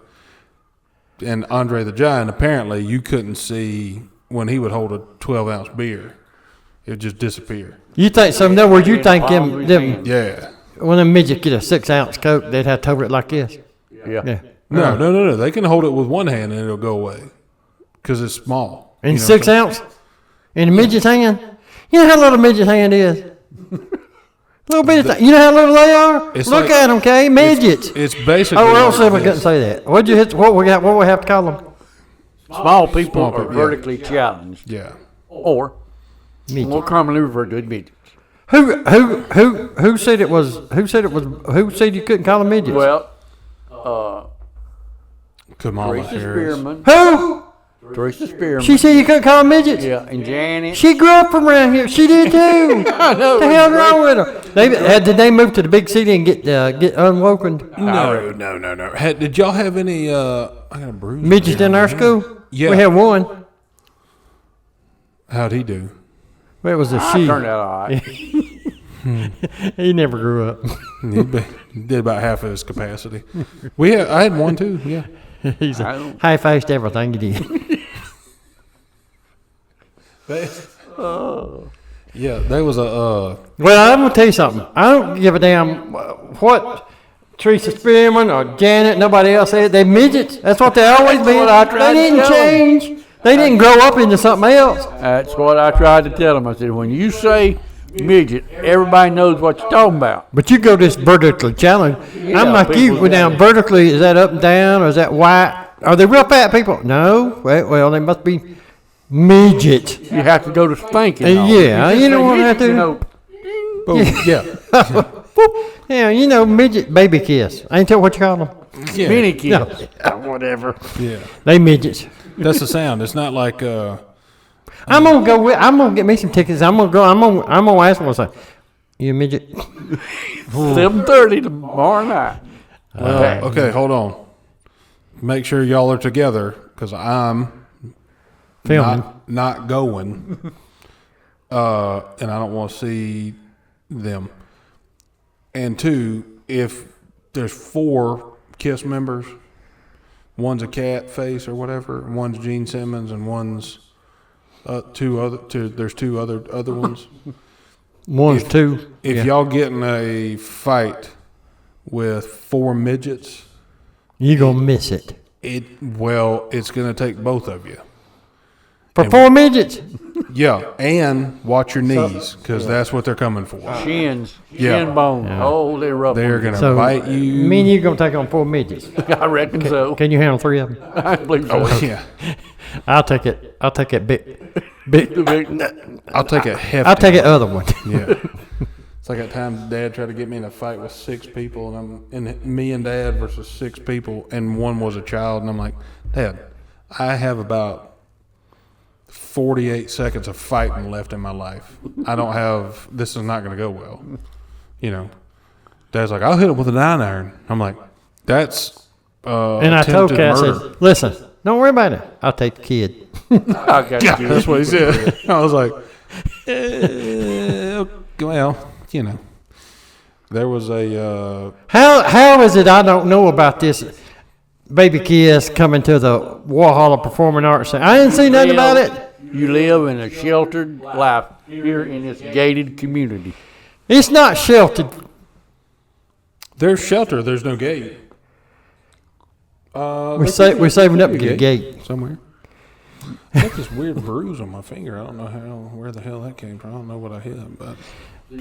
S1: And Andre the Giant, apparently, you couldn't see when he would hold a 12-ounce beer. It would just disappear.
S2: You think so? In other words, you think them
S1: Yeah.
S2: when them midgets get a 6-ounce Coke, they'd have to hold it like this.
S3: Yeah.
S2: Yeah.
S1: No. They can hold it with one hand and it'll go away because it's small.
S2: And
S1: You know
S2: 6
S1: what
S2: ounce in a midget's hand. You know how little a midget's hand is. Little bit of you know how little they are.
S1: It's
S2: Look
S1: like-
S2: at them, okay? Midgets.
S1: It's basically.
S2: Oh, Earl
S1: like
S2: said we
S1: this.
S2: couldn't say that. What'd you hit? What we have to call them?
S3: Small people
S1: Small
S3: are
S1: people, yeah.
S3: vertically challenged,
S1: Yeah.
S3: or
S2: Midget.
S3: more commonly referred to as midgets.
S2: Who said it was? Who said you couldn't call them midgets?
S3: Well,
S1: Kamala
S3: Teresa
S1: Harris.
S3: Spearman.
S2: Who?
S3: Teresa Spearman.
S2: She said you couldn't call them midgets.
S3: Yeah, and Janet.
S2: She grew up from around here. She did too.
S3: I know.
S2: What the hell's wrong with her? Did they move to the big city and get unwoken?
S1: No. Did y'all have any? I got a bruise.
S2: Midgets in our school?
S1: Yeah.
S2: We had one.
S1: How'd he do?
S2: Well, it was a
S3: I
S2: she.
S3: turned out all right.
S2: He never grew up.
S1: He did about half of his capacity. I had one too. Yeah.
S2: He's high-faced everything he did.
S1: Yeah, there was a.
S2: Well, I'm gonna tell you something. I don't give a damn what Teresa Spearman or Janet, nobody else said. They midgets. That's what they always been.
S3: what I tried
S2: They
S3: to
S2: didn't
S3: tell 'em.
S2: change. They didn't grow up into something else.
S3: That's what I tried to tell him. I said, when you say midget, everybody knows what you're talking about.
S2: But you go this vertically challenge.
S3: Yeah,
S2: I'm like you.
S3: people
S2: Go down vertically. Is that up and down, or is that white? Are they real fat people? No. Well, they must be midgets.
S3: You have to go to spanking.
S2: Yeah, you don't want to have to.
S1: Yeah.
S2: Yeah, you know, midget baby kiss. Ain't that what you call them?
S1: Yeah.
S3: Mini kids.
S2: No. Whatever.
S1: Yeah.
S2: They midgets.
S1: That's the sound. It's not like.
S2: I'm gonna get me some tickets. I'm gonna ask them. Say, you a midget?
S3: 7:30 tomorrow night.
S1: Okay, hold on. Make sure y'all are together because I'm
S2: Filming.
S1: not going, and I don't want to see them. And two, if there's 4 KISS members, one's a cat face or whatever, one's Gene Simmons, and one's there's 2 other ones.
S2: One's 2.
S1: If y'all get in a fight with 4 midgets,
S2: you gonna miss it.
S1: it's gonna take both of you.
S2: For 4 midgets.
S1: Yeah, and watch your knees because that's what they're coming for.
S3: Shins.
S1: Yeah.
S3: Shin bone. Oh, they're rough.
S1: They're gonna
S2: So
S1: bite you.
S2: me and you gonna take on 4 midgets.
S3: I reckon so.
S2: Can you handle 3 of them?
S3: I believe so.
S1: Oh yeah,
S2: I'll take it. I'll take it big.
S1: I'll take a hefty.
S2: I'll take it other one.
S1: Yeah, it's like that time Dad tried to get me in a fight with 6 people, and me and Dad versus 6 people, and one was a child, and I'm like, Dad, I have about 48 seconds of fighting left in my life. I don't have. This is not going to go well. You know, Dad's like, I'll hit him with a 9-iron. I'm like, that's
S2: And I told Kat, I said, listen, don't worry about it. I'll take the kid.
S3: I got you.
S1: That's what he said. I was like, well, you know, there was a.
S2: How is it I don't know about this baby kiss coming to the War Hall of Performing Arts? I didn't see nothing about it.
S3: You live in a sheltered life here in this gated community.
S2: It's not sheltered.
S1: There's shelter. There's no gate.
S2: We're saving up to get a gate.
S1: Somewhere. I got this weird bruise on my finger. I don't know where the hell that came from. I don't know what I hit, but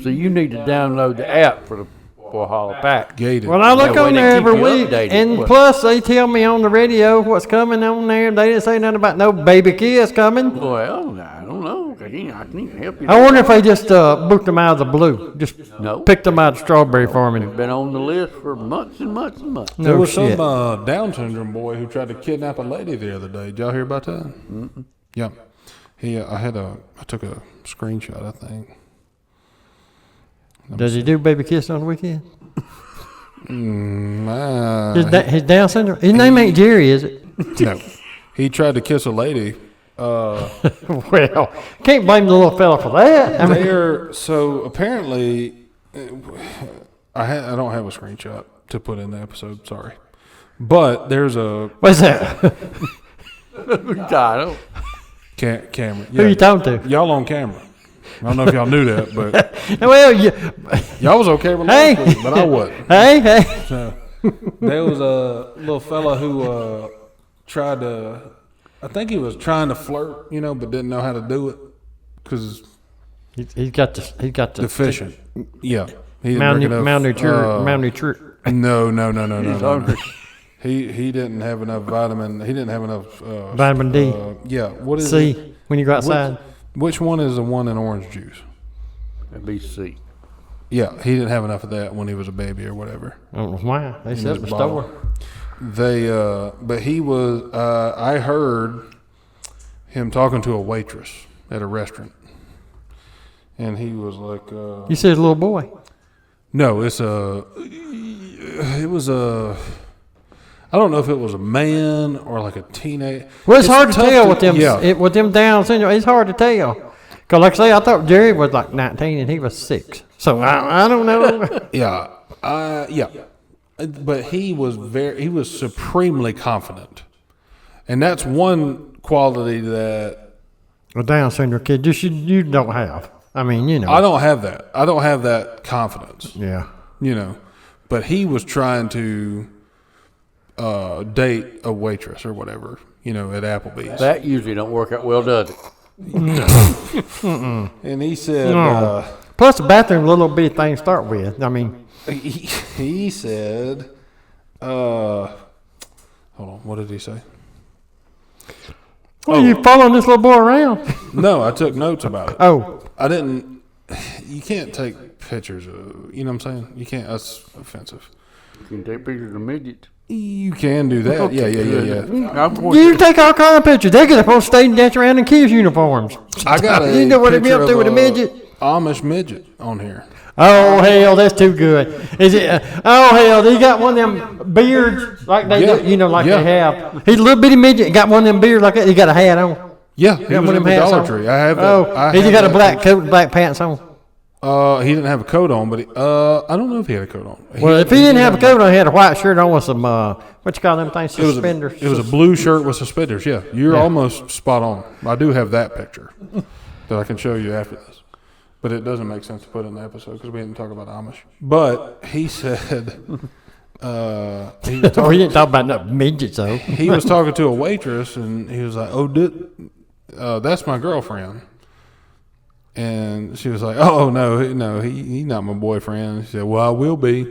S3: So you need to download the app for the Hall of Pack.
S1: gated.
S2: Well, I look
S3: That way
S2: on
S3: they
S2: there
S3: keep
S2: every
S3: you
S2: week,
S3: updated.
S2: and
S3: What?
S2: plus they tell me on the radio what's coming on there. They didn't say nothing about no baby kiss coming.
S3: Well, I don't know. I can't help you.
S2: I wonder if they just booked them out of the blue, just
S3: No.
S2: picked them out of strawberry farming.
S3: Been on the list for months and months and months.
S1: There
S2: No
S1: was
S2: shit.
S1: some Down syndrome boy who tried to kidnap a lady the other day. Did y'all hear about that? Mm-mm. Yeah. I took a screenshot, I think.
S2: Does he do baby kiss on the weekend? His
S1: No.
S2: Down syndrome. His name ain't Jerry, is it?
S1: He tried to kiss a lady.
S2: Well, can't blame the little fella for that. I mean,
S1: So apparently, I don't have a screenshot to put in the episode. Sorry, but there's a
S2: what's that?
S3: I don't.
S1: camera.
S2: Who you talking to?
S1: Y'all on camera. I don't know if y'all knew that, but
S2: Well,
S1: y'all was okay with
S2: Hey.
S1: last week, but I wasn't.
S2: hey.
S1: So, there was a little fella who tried to. I think he was trying to flirt, but didn't know how to do it because
S2: He's got the
S1: deficient. Yeah, he didn't drink enough,
S2: malnourished.
S1: No. He didn't have enough vitamin. He didn't have enough
S2: Vitamin D.
S1: Yeah, what is
S2: See,
S1: it?
S2: when you go outside.
S1: Which one is the one in orange juice?
S3: That'd be C.
S1: Yeah, he didn't have enough of that when he was a baby or whatever.
S2: I don't know why. They
S1: In
S2: said
S1: his
S2: the
S1: bottle.
S2: store.
S1: But he was. I heard him talking to a waitress at a restaurant, and he was like,
S2: You said a little boy.
S1: "No, it was a. I don't know if it was a man or like a teenage.
S2: Well, it's hard to
S1: tough
S2: tell with them.
S1: Yeah,
S2: With them Down syndrome, it's hard to tell. Cause like I say, I thought Jerry was like 19 and he was 6. So I don't know.
S1: yeah, yeah. But he was supremely confident, and that's one quality that
S2: A Down syndrome kid, just you don't have. I mean, you know.
S1: I don't have that. I don't have that confidence.
S2: Yeah.
S1: You know, but he was trying to date a waitress or whatever. You know, at Applebee's.
S3: That usually don't work out well, does it?
S1: And he said,
S2: No. Plus, the bathroom, little bitty thing to start with. I mean,
S1: he said, hold on, what did he say?
S2: well, you following this little boy around?
S1: No, I took notes about it.
S2: Oh,
S1: I didn't. You can't take pictures of. You know what I'm saying? You can't. That's offensive.
S3: You can take pictures of midgets.
S1: You can do that. Yeah.
S3: I'm going
S2: you
S3: to,
S2: take all kind of pictures. They get up on stage and dance around in kids' uniforms.
S1: I got a
S2: You know what they be
S1: picture
S2: up to
S1: of
S2: with a midget?
S1: Amish midget on here.
S2: Oh hell, that's too good. Is it? Oh hell, he got one of them beards like they,
S1: Yeah.
S2: do, you know, like
S1: Yeah.
S2: they have. He's a little bitty midget. Got one of them beards like that. He got a hat on.
S1: Yeah, he was
S2: one of
S1: in
S2: them hats
S1: Dollar
S2: on.
S1: Tree. I have that.
S2: Oh,
S1: I
S2: he
S1: have
S2: got a
S1: that.
S2: black coat, and black pants on.
S1: He didn't have a coat on, but I don't know if he had a coat on.
S2: Well, if he didn't have a coat on, he had a white shirt on with some what you call them things, suspenders.
S1: It was a blue shirt with suspenders. Yeah, you're almost spot on. I do have that picture that I can show you after this, but it doesn't make sense to put in the episode because we didn't talk about Amish. But he said he was
S2: we
S1: talking,
S2: didn't talk about no midgets though.
S1: he was talking to a waitress, and he was like, "Oh, that's my girlfriend." And she was like, "Oh no, he's not my boyfriend." She said, "Well, I will be."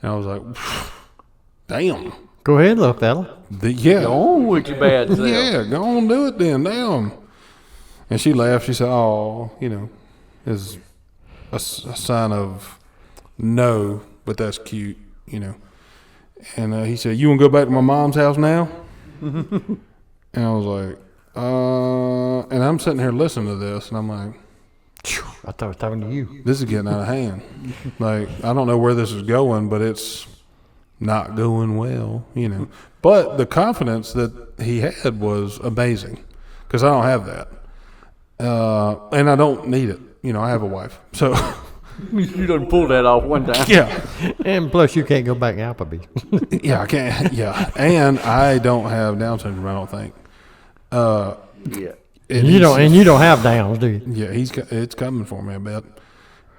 S1: And I was like, "Damn."
S2: Go ahead, little fella.
S1: Yeah.
S3: go on with your bad self.
S1: Yeah, go on, do it then. Damn. And she laughed. She said, "Oh, is a sign of no, but that's cute, And he said, "You want to go back to my mom's house now?" And I was like, and I'm sitting here listening to this, and I'm like,
S2: I thought I was talking to you.
S1: this is getting out of hand. Like, I don't know where this is going, but it's not going well, But the confidence that he had was amazing because I don't have that. And I don't need it. I have a wife. So,
S3: You done pulled that off one time.
S1: yeah.
S2: And plus, you can't go back to Applebee's.
S1: Yeah, I can't. Yeah. And I don't have Down syndrome, I don't think.
S3: Yeah.
S1: And
S2: you don't have Downs, do you?
S1: Yeah, it's coming for me, I bet.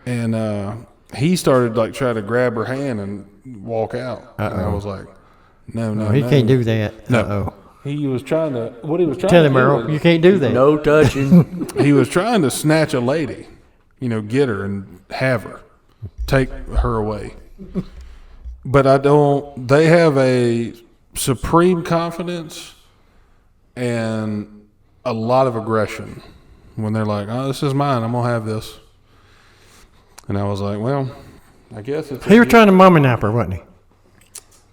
S1: And he started like trying to grab her hand and walk out. And I was like, no,
S2: He can't do that.
S1: No.
S2: Uh-oh.
S1: He was trying to. What he was trying
S2: Tell
S1: to
S2: him,
S1: do
S2: Earl,
S1: was-
S2: you can't do that.
S3: No touching.
S1: he was trying to snatch a lady, get her and have her, take her away. But I don't. They have a supreme confidence and a lot of aggression when they're like, "Oh, this is mine. I'm gonna have this." And I was like, "Well, I guess it's."
S2: He was trying to mommy nap her, wasn't he?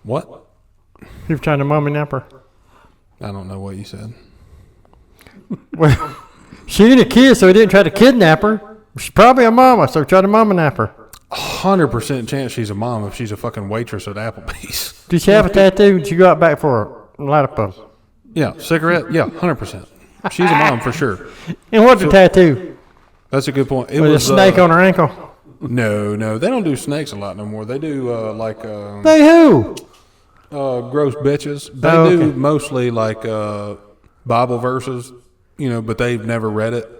S1: What?
S2: He was trying to mommy nap her.
S1: I don't know what you said.
S2: Well, she ain't a kid, so he didn't try to kidnap her. She's probably a mama, so he tried to mommy nap her.
S1: 100% chance she's a mom if she's a fucking waitress at Applebee's.
S2: Did she have a tattoo? Did she go out back for a light up?
S1: Yeah, cigarette. Yeah, 100%. She's a mom for sure.
S2: And what's the tattoo?
S1: That's a good point. It
S2: With a
S1: was
S2: snake on her ankle.
S1: No, they don't do snakes a lot no more. They do
S2: They who?
S1: gross bitches. They
S2: Oh,
S1: do
S2: okay.
S1: mostly like Bible verses, but they've never read it.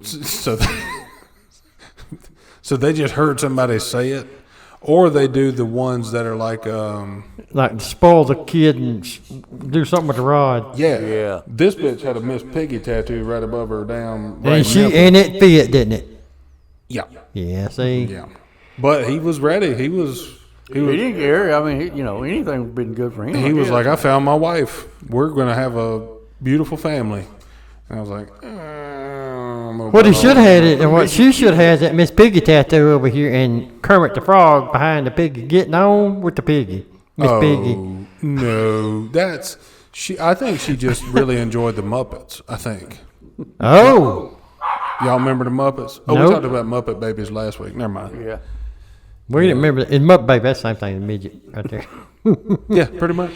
S1: So, so they just heard somebody say it, or they do the ones that are like,
S2: Like spoil the kid and do something with the rod.
S3: Yeah.
S1: This bitch had a Miss Piggy tattoo right above her down. Right
S2: And it fit, didn't it?
S1: Yeah,
S2: Yeah, see?
S1: yeah. But he was ready. He was.
S3: He didn't care. I mean, anything would been good for him.
S1: He was like, I found my wife. We're going to have a beautiful family. And I was like, I'm going to
S2: What he should have had it, and what she should have had is that Miss Piggy tattoo over here, and Kermit the Frog behind the piggy, getting on with the piggy. Miss Piggy.
S1: No, that's she. I think she just really enjoyed the Muppets. I think.
S2: Oh.
S1: Y'all remember the Muppets? Oh,
S2: Nope.
S1: we talked about Muppet Babies last week. Never mind.
S3: Yeah.
S2: We didn't remember. In Muppet Baby, that's the same thing as midget right there.
S1: Yeah, pretty much.